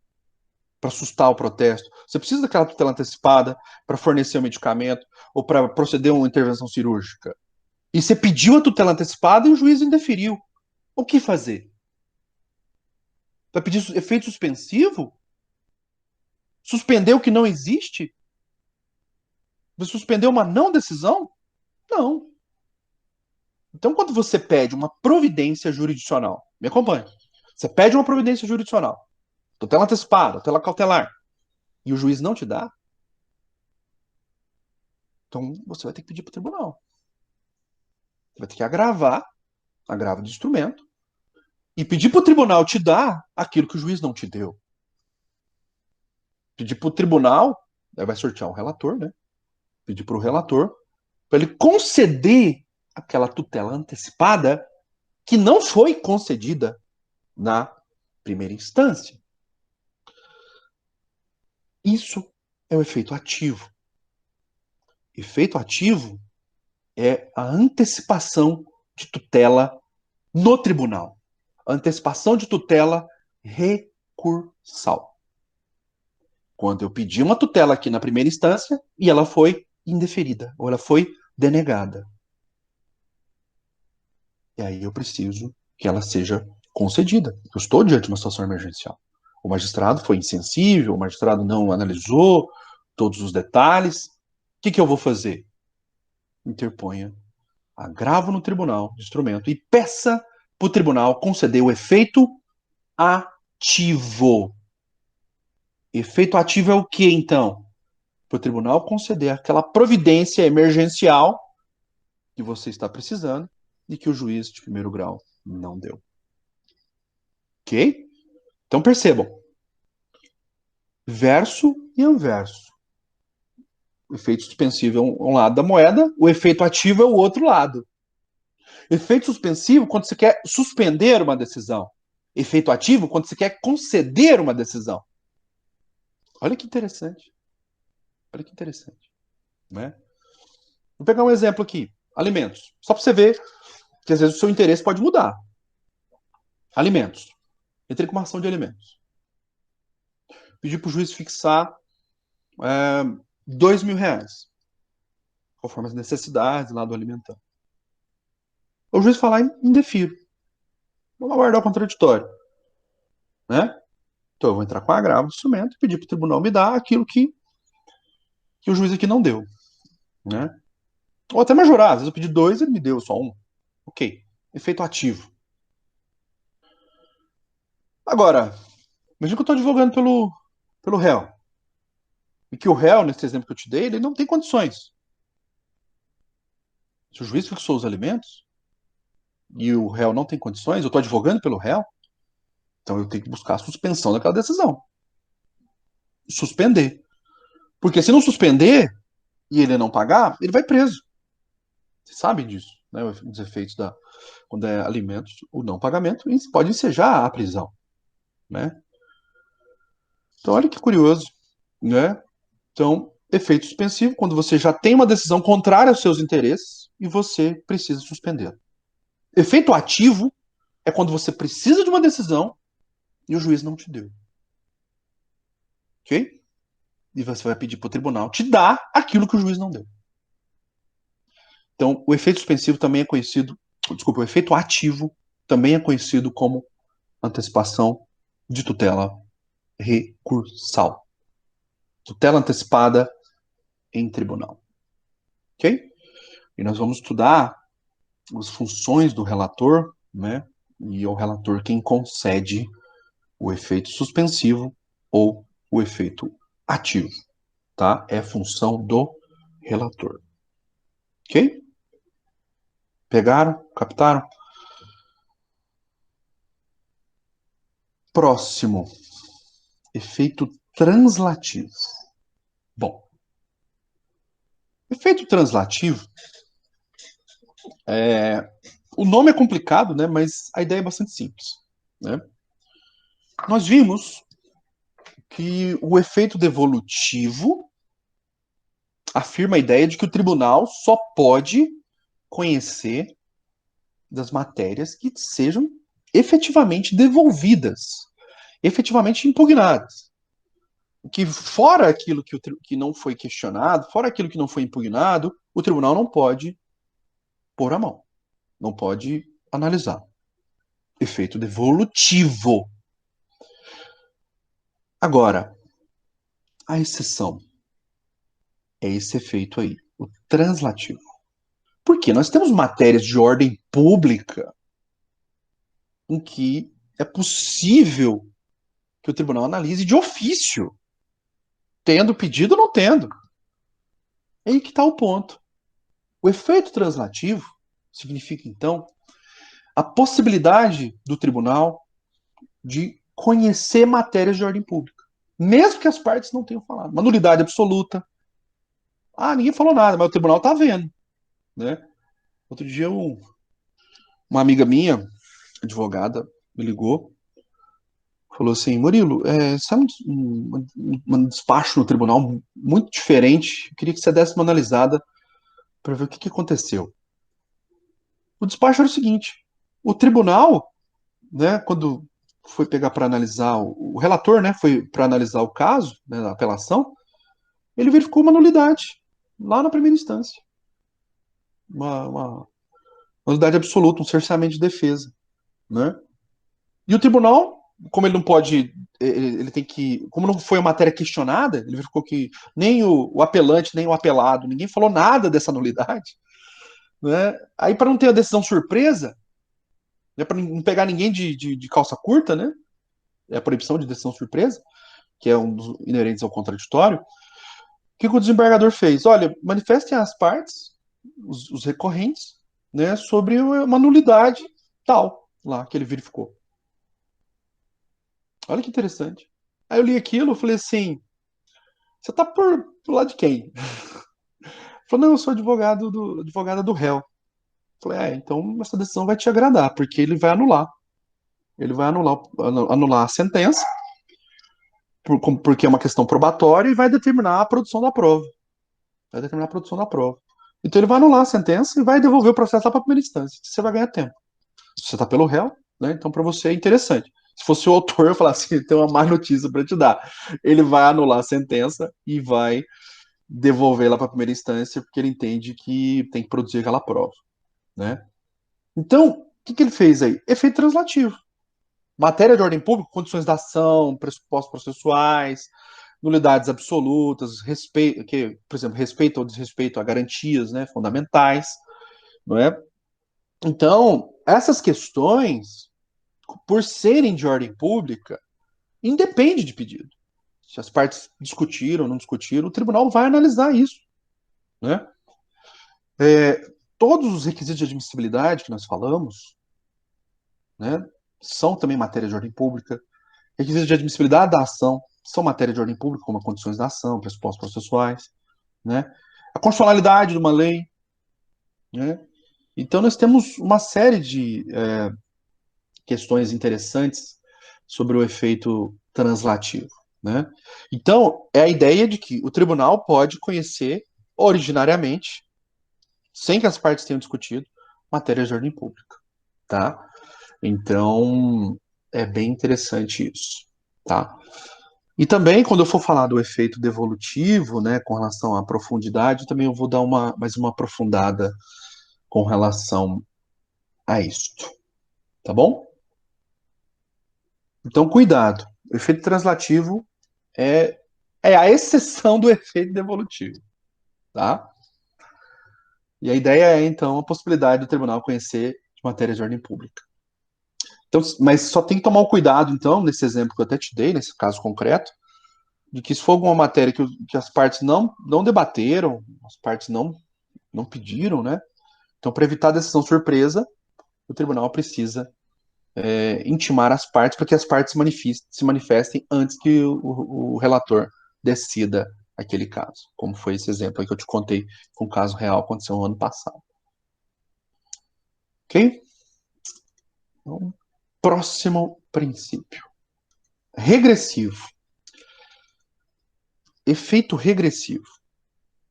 para sustar o protesto. Você precisa daquela tutela antecipada para fornecer o medicamento ou para proceder a uma intervenção cirúrgica. E você pediu a tutela antecipada e o juiz indeferiu. O que fazer? Vai pedir efeito suspensivo? Suspender o que não existe? Vai suspender uma não decisão? Não. Então, quando você pede uma providência jurisdicional, me acompanhe. Você pede uma providência jurisdicional, tutela antecipada, tutela cautelar, e o juiz não te dá, então você vai ter que pedir para o tribunal. Você vai ter que agravar, agravo de instrumento, e pedir para o tribunal te dar aquilo que o juiz não te deu. Pedir para o tribunal, aí vai sortear o relator, né? Pedir para o relator, para ele conceder aquela tutela antecipada que não foi concedida na primeira instância. Isso é o efeito ativo. Efeito ativo é a antecipação de tutela no tribunal. Antecipação de tutela recursal. Quando eu pedi uma tutela aqui na primeira instância e ela foi indeferida, ou ela foi denegada. E aí eu preciso que ela seja concedida. Eu estou diante de uma situação emergencial. O magistrado foi insensível, o magistrado não analisou todos os detalhes. O que eu vou fazer? Interponha agravo no tribunal de instrumento e peça para o tribunal conceder o efeito ativo. Efeito ativo é o que, então? Para o tribunal conceder aquela providência emergencial que você está precisando e que o juiz de primeiro grau não deu. Ok? Então percebam. Verso e anverso. O efeito suspensivo é um lado da moeda, o efeito ativo é o outro lado. Efeito suspensivo quando você quer suspender uma decisão. Efeito ativo quando você quer conceder uma decisão. Olha que interessante. Olha que interessante. Né? Vou pegar um exemplo aqui. Alimentos. Só para você ver que às vezes o seu interesse pode mudar. Alimentos. Entrei com uma ação de alimentos. Pedi para o juiz fixar R$ 2.000, conforme as necessidades lá do alimentando. O juiz falar indefiro. Vamos aguardar o contraditório. Né? Então eu vou entrar com agravo do instrumento e pedir para o tribunal me dar aquilo que o juiz aqui não deu. Né? Ou até majorar. Às vezes eu pedi dois, ele me deu só um. Ok. Efeito ativo. Agora, imagina que eu estou advogando pelo réu. E que o réu, nesse exemplo que eu te dei, ele não tem condições. Se o juiz fixou os alimentos e o réu não tem condições, eu estou advogando pelo réu, então eu tenho que buscar a suspensão daquela decisão. Suspender. Porque se não suspender e ele não pagar, ele vai preso. Vocês sabem disso, né? Os efeitos da quando é alimentos, o não pagamento pode ensejar a prisão, né? Então olha que curioso, né? Então, efeito suspensivo, quando você já tem uma decisão contrária aos seus interesses e você precisa suspender. Efeito ativo é quando você precisa de uma decisão e o juiz não te deu. Ok? E você vai pedir para o tribunal te dar aquilo que o juiz não deu. Então, o efeito suspensivo também é conhecido, desculpa, o efeito ativo também é conhecido como antecipação de tutela recursal. Tutela antecipada em tribunal. Ok? E nós vamos estudar as funções do relator, né? E é o relator quem concede o efeito suspensivo ou o efeito ativo, tá? É função do relator. Ok? Pegaram? Captaram? Próximo, efeito translativo. Bom, efeito translativo, o nome é complicado, né? Mas a ideia é bastante simples, né? Nós vimos que o efeito devolutivo afirma a ideia de que o tribunal só pode conhecer das matérias que sejam efetivamente devolvidas, efetivamente impugnadas. Que fora aquilo que não foi questionado, fora aquilo que não foi impugnado, o tribunal não pode pôr a mão, não pode analisar. Efeito devolutivo. Agora, a exceção é esse efeito aí, o translativo. Por quê? Nós temos matérias de ordem pública em que é possível que o tribunal analise de ofício, tendo pedido ou não tendo. É aí que está o ponto. O efeito translativo significa, então, a possibilidade do tribunal de conhecer matérias de ordem pública, mesmo que as partes não tenham falado. Uma nulidade absoluta. Ah, ninguém falou nada, mas o tribunal está vendo, né? Outro dia, uma amiga minha, advogada, me ligou, falou assim, Murilo, sabe um despacho no tribunal muito diferente, eu queria que você desse uma analisada para ver o que aconteceu. O despacho era o seguinte, o tribunal, né, quando foi pegar para analisar, o relator, né, foi para analisar o caso, né, a apelação, ele verificou uma nulidade lá na primeira instância. Uma nulidade absoluta, um cerceamento de defesa, né? E o tribunal, como ele não pode, ele tem que, como não foi a matéria questionada, ele verificou que nem o apelante, nem o apelado, ninguém falou nada dessa nulidade, né? Aí, para não ter a decisão surpresa, né, para não pegar ninguém de calça curta, né? É a proibição de decisão surpresa, que é um dos inerentes ao contraditório. O que o desembargador fez? Olha, manifestem as partes, os recorrentes, né, sobre uma nulidade tal, lá, que ele verificou. Olha que interessante. Aí eu li aquilo, eu falei assim, você tá por lado de quem? Ele falou, não, eu sou advogada do réu. Eu falei, então essa decisão vai te agradar, porque ele vai anular. Ele vai anular a sentença, porque é uma questão probatória, e vai determinar a produção da prova. Vai determinar a produção da prova. Então ele vai anular a sentença e vai devolver o processo lá para a primeira instância. Você vai ganhar tempo. Se você está pelo réu, né? Então para você é interessante. Se fosse o autor, eu falasse assim, tem uma má notícia para te dar. Ele vai anular a sentença e vai devolver lá para a primeira instância, porque ele entende que tem que produzir aquela prova, né? Então, o que ele fez aí? Efeito translativo. Matéria de ordem pública, condições da ação, pressupostos processuais, nulidades absolutas, respeito, que, por exemplo, respeito ou desrespeito a garantias, né, fundamentais, não é? Então, essas questões por serem de ordem pública, independe de pedido. Se as partes discutiram ou não discutiram, o tribunal vai analisar isso, né? É, todos os requisitos de admissibilidade que nós falamos, né, são também matéria de ordem pública. Requisitos de admissibilidade da ação são matéria de ordem pública, como condições da ação, pressupostos processuais, né? A constitucionalidade de uma lei, né? Então, nós temos uma série de questões interessantes sobre o efeito translativo, né? Então, é a ideia de que o tribunal pode conhecer originariamente, sem que as partes tenham discutido, matérias de ordem pública, tá? Então, é bem interessante isso, tá? E também, quando eu for falar do efeito devolutivo, né, com relação à profundidade, também eu vou dar mais uma aprofundada com relação a isto, tá bom? Então, cuidado. O efeito translativo é, é a exceção do efeito devolutivo, tá? E a ideia é, então, a possibilidade do tribunal conhecer de matérias de ordem pública. Então, mas só tem que tomar o cuidado, então, nesse exemplo que eu até te dei, nesse caso concreto, de que se for alguma matéria que as partes não debateram, as partes não pediram, né? Então, para evitar a decisão surpresa, o tribunal precisa intimar as partes para que as partes se manifestem antes que o relator decida aquele caso, como foi esse exemplo aí que eu te contei, com um caso real aconteceu no ano passado. Ok? Então, próximo princípio. Regressivo. Efeito regressivo.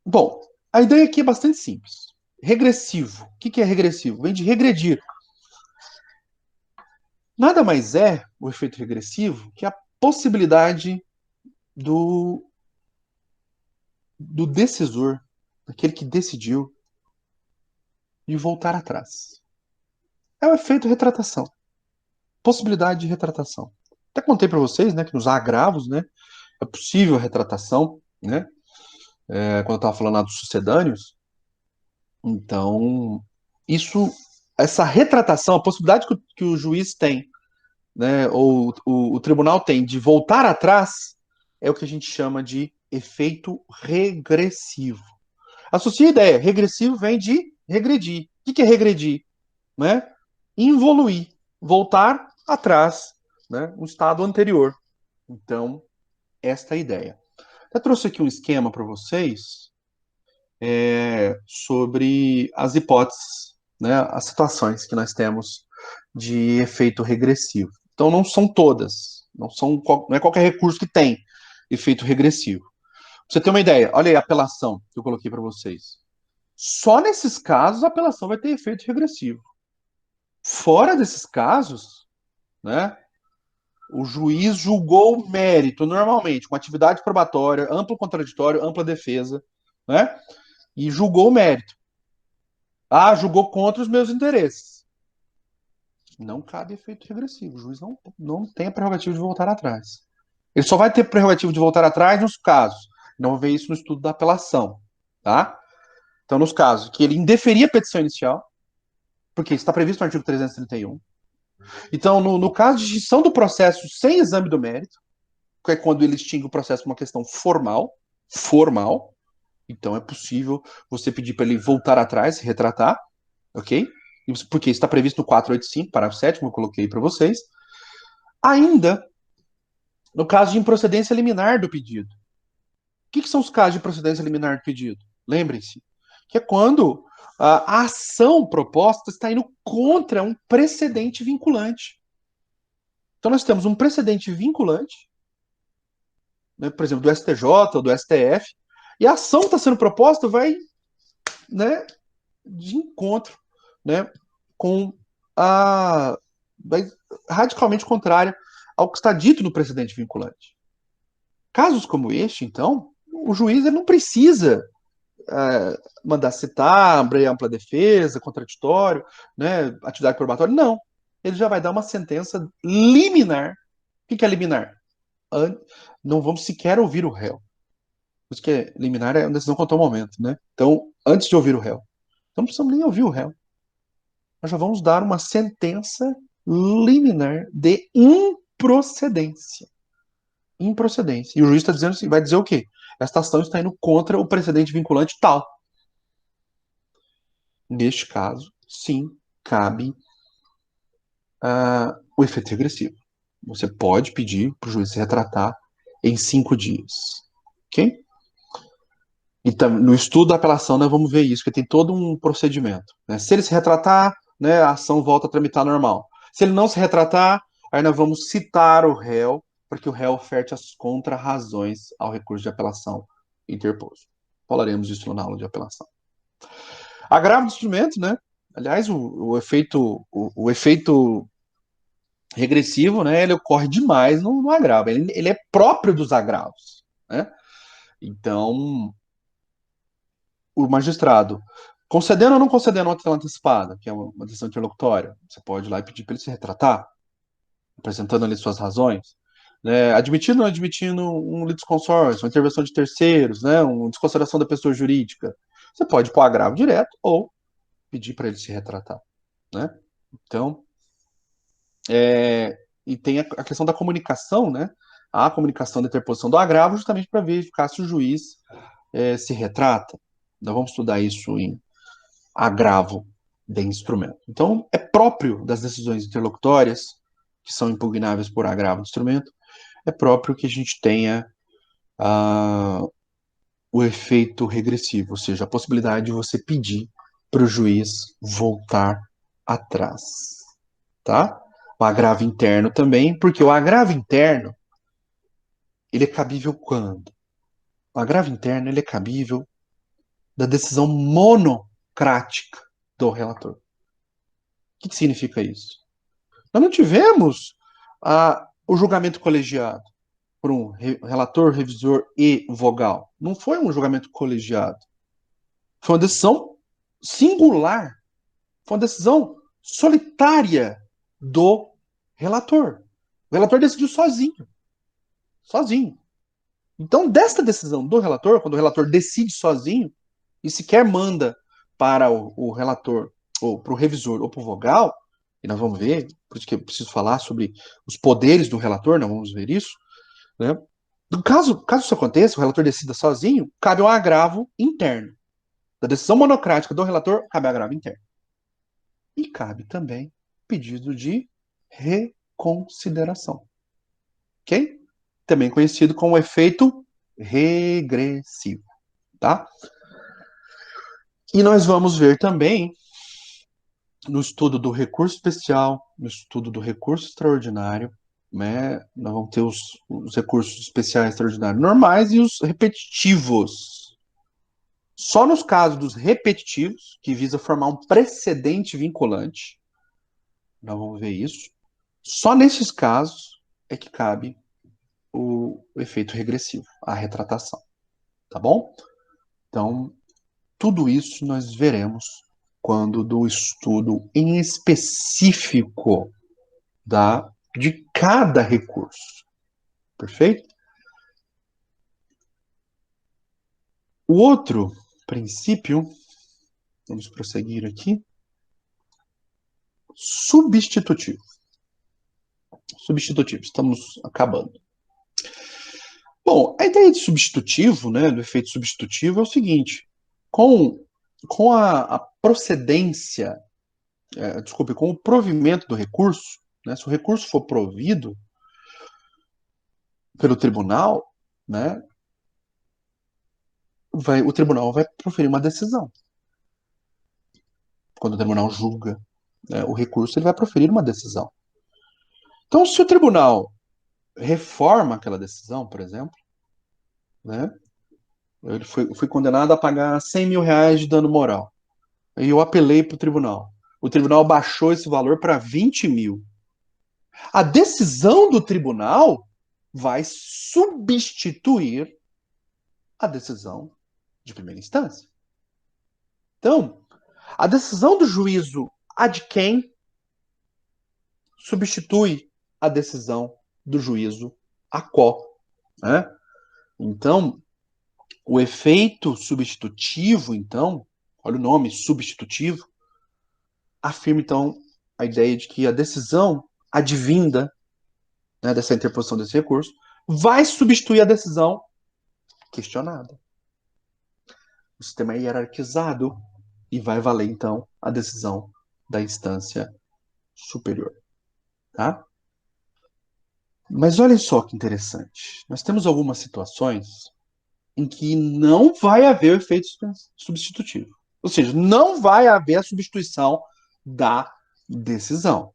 Bom, a ideia aqui é bastante simples. Regressivo. O que é regressivo? Vem de regredir. Nada mais é o efeito regressivo que a possibilidade do, do decisor, daquele que decidiu, de voltar atrás. É o efeito retratação. Possibilidade de retratação. Até contei para vocês, né, que nos agravos, né, é possível a retratação, né, quando eu estava falando lá dos sucedâneos. Então, isso, essa retratação, a possibilidade que o juiz tem, né, ou o tribunal tem de voltar atrás, é o que a gente chama de efeito regressivo. Associa a ideia, regressivo vem de regredir. O que é regredir? Né? Involuir, voltar atrás, né? Um estado anterior. Então, esta é a ideia. Eu trouxe aqui um esquema para vocês sobre as hipóteses, né? As situações que nós temos de efeito regressivo. Então, não são todas, não é qualquer recurso que tem efeito regressivo. Pra você ter uma ideia, olha aí a apelação que eu coloquei para vocês. Só nesses casos a apelação vai ter efeito regressivo. Fora desses casos, né, o juiz julgou o mérito normalmente, com atividade probatória, amplo contraditório, ampla defesa, né, e julgou o mérito. Ah, julgou contra os meus interesses. Não cabe efeito regressivo. O juiz não tem a prerrogativa de voltar atrás. Ele só vai ter prerrogativa de voltar atrás nos casos. Não vê isso no estudo da apelação, tá? Então, nos casos que ele indeferia a petição inicial, porque está previsto no artigo 331. Então, no caso de extinção do processo sem exame do mérito, que é quando ele extingue o processo por uma questão formal, então é possível você pedir para ele voltar atrás, se retratar, ok? Porque está previsto no 485, parágrafo 7º, eu coloquei para vocês. Ainda, no caso de improcedência liminar do pedido. O que são os casos de procedência liminar do pedido? Lembrem-se, que é quando a ação proposta está indo contra um precedente vinculante. Então, nós temos um precedente vinculante, né, por exemplo, do STJ ou do STF, e a ação que está sendo proposta vai, né, de encontro, né, com a. Vai radicalmente contrária ao que está dito no precedente vinculante. Casos como este, então, o juiz ele não precisa mandar citar, abrir ampla defesa, contraditório, né, atividade probatória, não. Ele já vai dar uma sentença liminar. O que é liminar? Não vamos sequer ouvir o réu. Por isso que liminar é uma decisão contra o momento, né? Então, antes de ouvir o réu. Então, não precisamos nem ouvir o réu. Nós já vamos dar uma sentença liminar de improcedência. Improcedência. E o juiz está dizendo assim, vai dizer o quê? Esta ação está indo contra o precedente vinculante tal. Neste caso, sim, cabe o efeito regressivo. Você pode pedir para o juiz se retratar em 5 dias. Ok? Então, no estudo da apelação, nós vamos ver isso, que tem todo um procedimento. Né? Se ele se retratar, né, a ação volta a tramitar normal. Se ele não se retratar, aí nós vamos citar o réu, para que o réu oferte as contra-razões ao recurso de apelação interposto. Falaremos isso na aula de apelação. Agravo do instrumento, né? Aliás, o efeito regressivo, né, ele ocorre demais no agravo. Ele é próprio dos agravos, né? Então, o magistrado, concedendo ou não concedendo uma tutela antecipada, que é uma decisão interlocutória, você pode ir lá e pedir para ele se retratar, apresentando ali suas razões, né, admitindo ou não admitindo um litisconsórcio, uma intervenção de terceiros, né, uma desconsideração da pessoa jurídica. Você pode pôr agravo direto ou pedir para ele se retratar, né? Então, e tem a questão da comunicação, né? A comunicação da interposição do agravo justamente para verificar se o juiz se retrata. Nós vamos estudar isso em agravo de instrumento. Então, é próprio das decisões interlocutórias, que são impugnáveis por agravo de instrumento, é próprio que a gente tenha o efeito regressivo, ou seja, a possibilidade de você pedir para o juiz voltar atrás, tá? O agravo interno também, porque o agravo interno, ele é cabível quando? O agravo interno, ele é cabível da decisão monocrática do relator. O que significa isso? Nós não tivemos o julgamento colegiado por um relator, revisor e vogal. Não foi um julgamento colegiado. Foi uma decisão singular. Foi uma decisão solitária do relator. O relator decidiu sozinho. Sozinho. Então, desta decisão do relator, quando o relator decide sozinho e sequer manda para o relator, ou para o revisor, ou para o vogal, e nós vamos ver, por isso que eu preciso falar sobre os poderes do relator, nós vamos ver isso, né? Caso isso aconteça, o relator decida sozinho, cabe um agravo interno. Da decisão monocrática do relator, cabe agravo interno. E cabe também pedido de reconsideração. Ok? Também conhecido como efeito regressivo, tá? E nós vamos ver também no estudo do recurso especial, no estudo do recurso extraordinário, né? Nós vamos ter os recursos especiais extraordinários normais e os repetitivos. Só nos casos dos repetitivos, que visa formar um precedente vinculante, nós vamos ver isso. Só nesses casos é que cabe o efeito regressivo, a retratação, tá bom? Então, tudo isso nós veremos quando do estudo em específico de cada recurso. Perfeito? O outro princípio, vamos prosseguir aqui, substitutivo. Substitutivo, estamos acabando. Bom, a ideia de substitutivo, né, do efeito substitutivo é o seguinte, com a procedência, desculpe, com o provimento do recurso, né, se o recurso for provido pelo tribunal, né, o tribunal vai proferir uma decisão. Quando o tribunal julga, né, o recurso, ele vai proferir uma decisão. Então, se o tribunal reforma aquela decisão, por exemplo, né, ele foi condenado a pagar 100 mil reais de dano moral. E eu apelei para o tribunal. O tribunal baixou esse valor para 20 mil. A decisão do tribunal vai substituir a decisão de primeira instância. Então, a decisão do juízo ad quem substitui a decisão do juízo a quo. Né? Então, o efeito substitutivo, então, olha o nome, substitutivo, afirma, então, a ideia de que a decisão advinda, né, dessa interposição desse recurso vai substituir a decisão questionada. O sistema é hierarquizado e vai valer, então, a decisão da instância superior. Tá? Mas olha só que interessante. Nós temos algumas situações em que não vai haver o efeito substitutivo. Ou seja, não vai haver a substituição da decisão.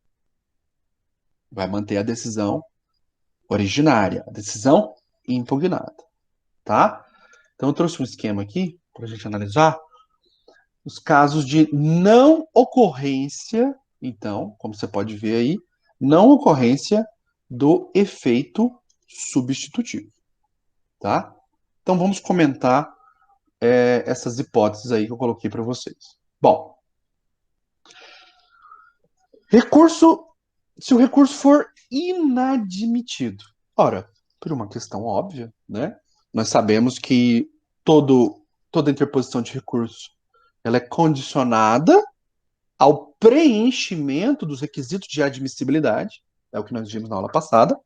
Vai manter a decisão originária, a decisão impugnada. Tá? Então, eu trouxe um esquema aqui para a gente analisar os casos de não ocorrência, então, como você pode ver aí, não ocorrência do efeito substitutivo, tá? Então, vamos comentar essas hipóteses aí que eu coloquei para vocês. Bom, recurso, se o recurso for inadmitido. Ora, por uma questão óbvia, né? Nós sabemos que toda interposição de recurso ela é condicionada ao preenchimento dos requisitos de admissibilidade, é o que nós vimos na aula passada.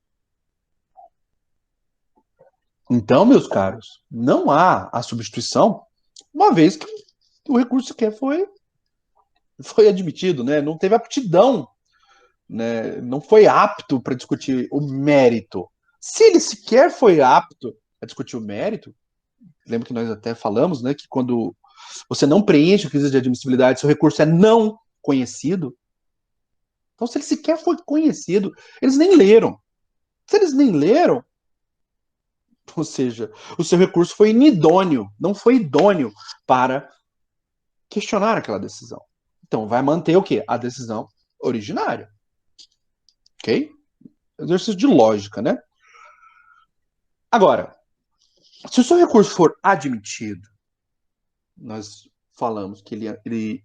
Então, meus caros, não há a substituição, uma vez que o recurso sequer foi admitido, né? Não teve aptidão, né? Não foi apto para discutir o mérito. Se ele sequer foi apto a discutir o mérito, lembra que nós até falamos, né, que quando você não preenche o requisito de admissibilidade, seu recurso é não conhecido. Então, se ele sequer foi conhecido, eles nem leram. Se eles nem leram, ou seja, o seu recurso foi inidôneo, não foi idôneo para questionar aquela decisão. Então, vai manter o quê? A decisão originária. Ok? Exercício de lógica, né? Agora, se o seu recurso for admitido, nós falamos que ele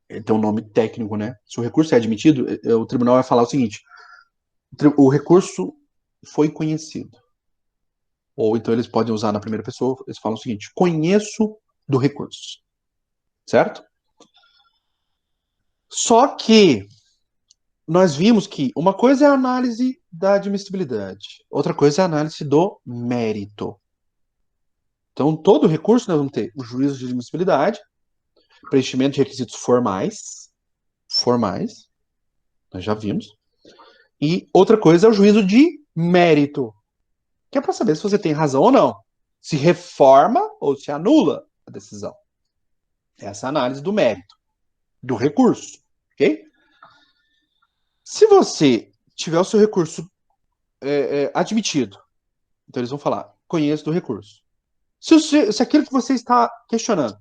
tem um nome técnico, né? Se o recurso é admitido, o tribunal vai falar o seguinte: o recurso foi conhecido. Ou então eles podem usar na primeira pessoa, eles falam o seguinte: conheço do recurso. Certo? Só que nós vimos que uma coisa é a análise da admissibilidade, outra coisa é a análise do mérito. Então, todo recurso nós vamos ter o juízo de admissibilidade, preenchimento de requisitos formais, nós já vimos, e outra coisa é o juízo de mérito, que é para saber se você tem razão ou não, se reforma ou se anula a decisão. Essa é a análise do mérito, do recurso, ok? Se você tiver o seu recurso admitido, então eles vão falar, conheço do recurso. Se aquilo que você está questionando,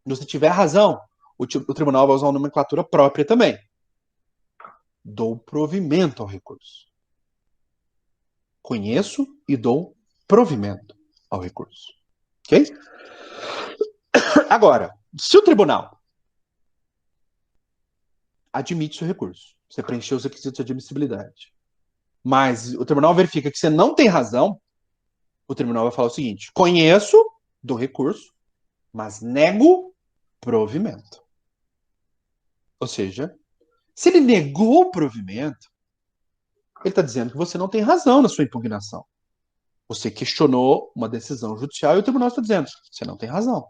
você tiver razão, o tribunal vai usar uma nomenclatura própria também. Dou provimento ao recurso. Conheço e dou provimento ao recurso. Ok? Agora, se o tribunal admite seu recurso, você preencheu os requisitos de admissibilidade, mas o tribunal verifica que você não tem razão, o tribunal vai falar o seguinte: conheço do recurso, mas nego provimento. Ou seja, se ele negou o provimento, ele está dizendo que você não tem razão na sua impugnação. Você questionou uma decisão judicial e o tribunal está dizendo que você não tem razão.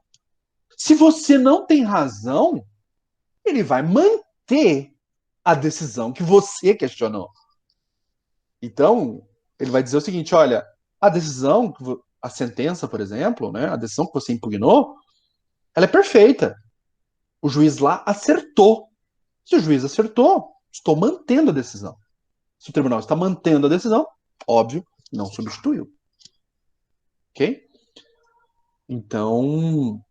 Se você não tem razão, ele vai manter a decisão que você questionou. Então, ele vai dizer o seguinte: olha, a decisão, a sentença, por exemplo, né, a decisão que você impugnou, ela é perfeita. O juiz lá acertou. Se o juiz acertou, estou mantendo a decisão. Se o tribunal está mantendo a decisão, óbvio, não substituiu. Ok? Então,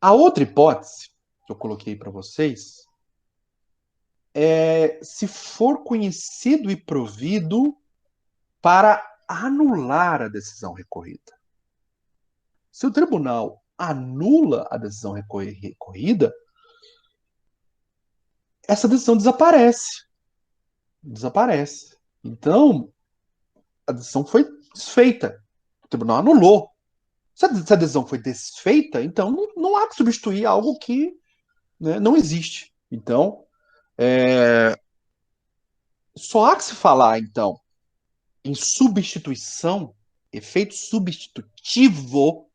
a outra hipótese que eu coloquei para vocês é se for conhecido e provido para anular a decisão recorrida. Se o tribunal anula a decisão recorrida, essa decisão desaparece. Desaparece. Então, a decisão foi desfeita. O tribunal anulou. Se a decisão foi desfeita, então não há que substituir algo que, né, não existe. Então, só há que se falar, então, em substituição, efeito substitutivo,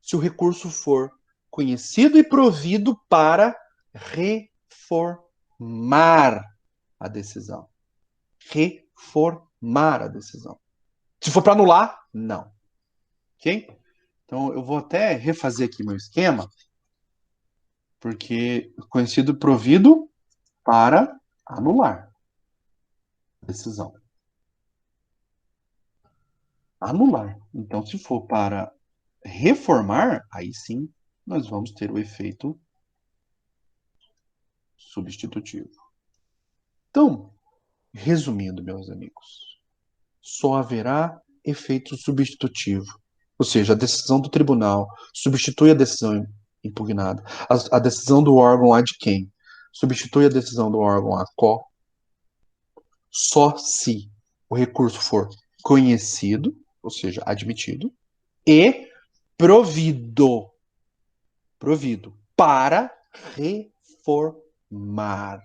se o recurso for conhecido e provido para reformar a decisão. Reformar a decisão. Se for para anular, não. Ok? Então, eu vou até refazer aqui meu esquema, porque conhecido e provido para anular a decisão. Anular. Então, se for para reformar, aí sim nós vamos ter o efeito substitutivo. Então, resumindo, meus amigos, só haverá efeito substitutivo. Ou seja, a decisão do tribunal substitui a decisão impugnada. A decisão do órgão ad quem substitui a decisão do órgão ad quo só se o recurso for conhecido, ou seja, admitido, e provido para reformar.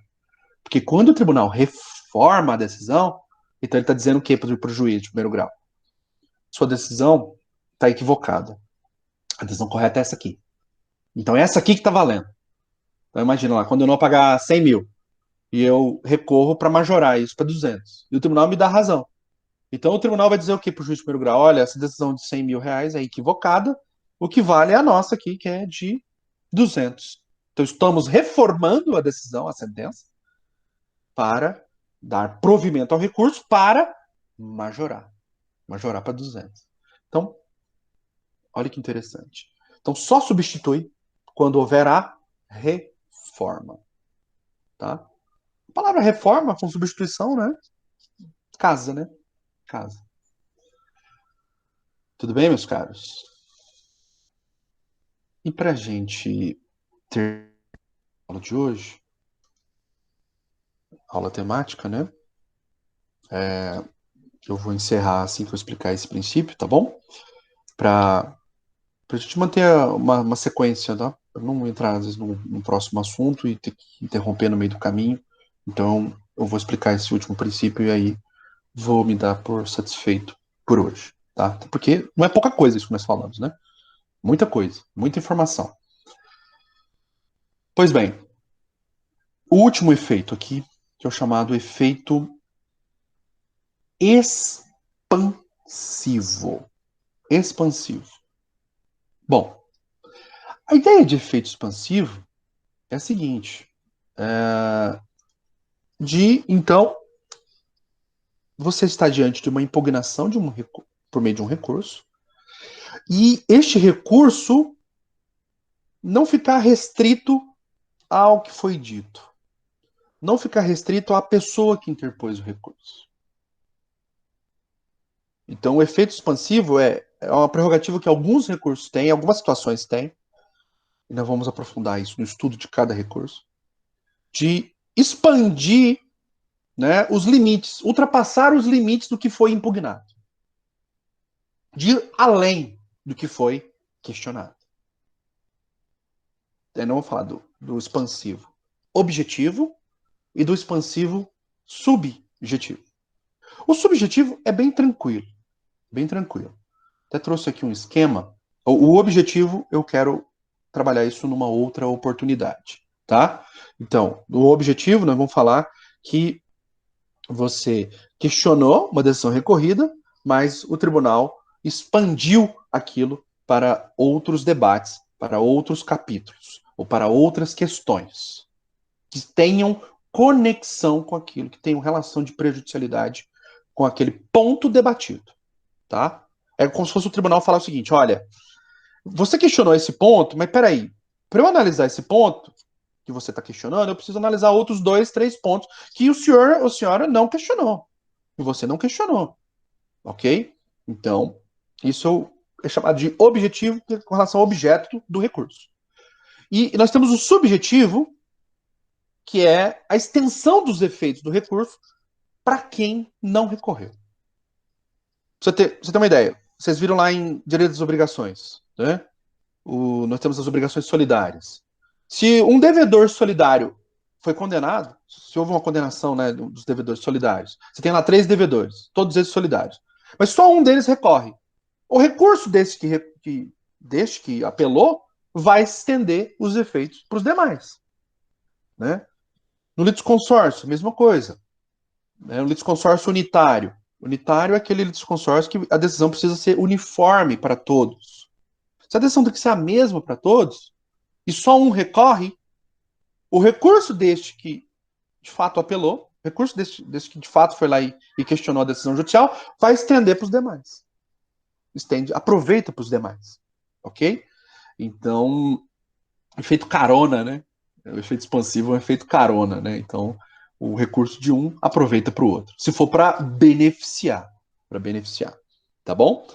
Porque quando o tribunal reforma a decisão, então ele está dizendo o quê para o juiz de primeiro grau? Sua decisão está equivocada. A decisão correta é essa aqui. Então é essa aqui que está valendo. Então imagina lá, quando eu não pagar 100 mil e eu recorro para majorar isso para 200, e o tribunal me dá razão. Então o tribunal vai dizer o quê para o juiz de primeiro grau? Olha, essa decisão de 100 mil reais é equivocada, o que vale é a nossa aqui, que é de 200. Então estamos reformando a decisão, a sentença, para dar provimento ao recurso para majorar. Majorar para 200. Então, olha que interessante. Então, só substitui quando houver a reforma. Tá? A palavra reforma com substituição, né? Casa, né? Casa. Tudo bem, meus caros? E para a gente ter a aula de hoje, aula temática, né? Eu vou encerrar assim que eu explicar esse princípio, tá bom? Para a gente manter uma sequência, tá? Pra não entrar, às vezes, num próximo assunto e ter que interromper no meio do caminho. Então, eu vou explicar esse último princípio e aí vou me dar por satisfeito por hoje, tá? Porque não é pouca coisa isso que nós falamos, né? Muita coisa, muita informação. Pois bem, o último efeito aqui, que é o chamado efeito expansivo. Expansivo. Bom, a ideia de efeito expansivo é a seguinte: então, você está diante de uma impugnação por meio de um recurso, e este recurso não ficar restrito ao que foi dito, não ficar restrito à pessoa que interpôs o recurso. Então, o efeito expansivo é uma prerrogativa que alguns recursos têm, algumas situações têm, e nós vamos aprofundar isso no estudo de cada recurso, de expandir, né, os limites, ultrapassar os limites do que foi impugnado, de ir além do que foi questionado. Eu não vou falar do expansivo objetivo e do expansivo subjetivo. O subjetivo é bem tranquilo, bem tranquilo. Até trouxe aqui um esquema. O objetivo, eu quero trabalhar isso numa outra oportunidade, tá? Então, no objetivo, nós vamos falar que você questionou uma decisão recorrida, mas o tribunal expandiu aquilo para outros debates, para outros capítulos, ou para outras questões que tenham conexão com aquilo, que tenham relação de prejudicialidade com aquele ponto debatido, tá? É como se fosse o tribunal falar o seguinte: olha, você questionou esse ponto, mas peraí, para eu analisar esse ponto que você está questionando, eu preciso analisar outros dois, três pontos que o senhor ou a senhora não questionou, e você não questionou, ok? Então, isso é chamado de objetivo com relação ao objeto do recurso. E nós temos o subjetivo, que é a extensão dos efeitos do recurso para quem não recorreu. Pra você ter uma ideia, vocês viram lá em Direito das Obrigações, né? Nós temos as obrigações solidárias. Se um devedor solidário foi condenado, se houve uma condenação, né, dos devedores solidários, você tem lá 3 devedores, todos eles solidários, mas só um deles recorre. O recurso deste que apelou vai estender os efeitos para os demais, né? No litisconsórcio, mesma coisa, né? O litisconsórcio unitário. Unitário é aquele litisconsórcio que a decisão precisa ser uniforme para todos. Se a decisão tem que ser a mesma para todos, e só um recorre, o recurso deste que de fato apelou, o recurso deste que de fato foi lá e questionou a decisão judicial, vai estender para os demais. Estende, aproveita para os demais. Ok? Então, efeito carona, né? O efeito expansivo é um efeito carona, né? Então, o recurso de um aproveita para o outro. Se for para beneficiar, tá bom?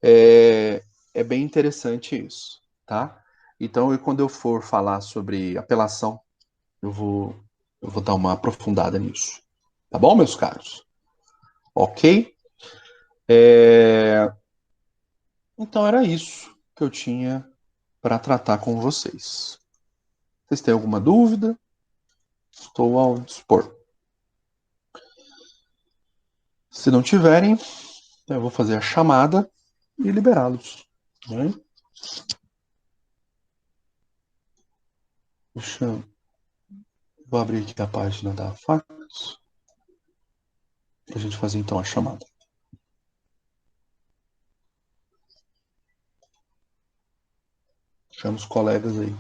É bem interessante isso, tá? Então, quando eu for falar sobre apelação, eu vou, eu vou dar uma aprofundada nisso. Tá bom, meus caros? Ok? Então, era isso que eu tinha para tratar com vocês. Vocês têm alguma dúvida? Estou ao dispor. Se não tiverem, eu vou fazer a chamada e liberá-los. Né? Vou abrir aqui a página da fax para a gente fazer então a chamada. Chama os colegas aí.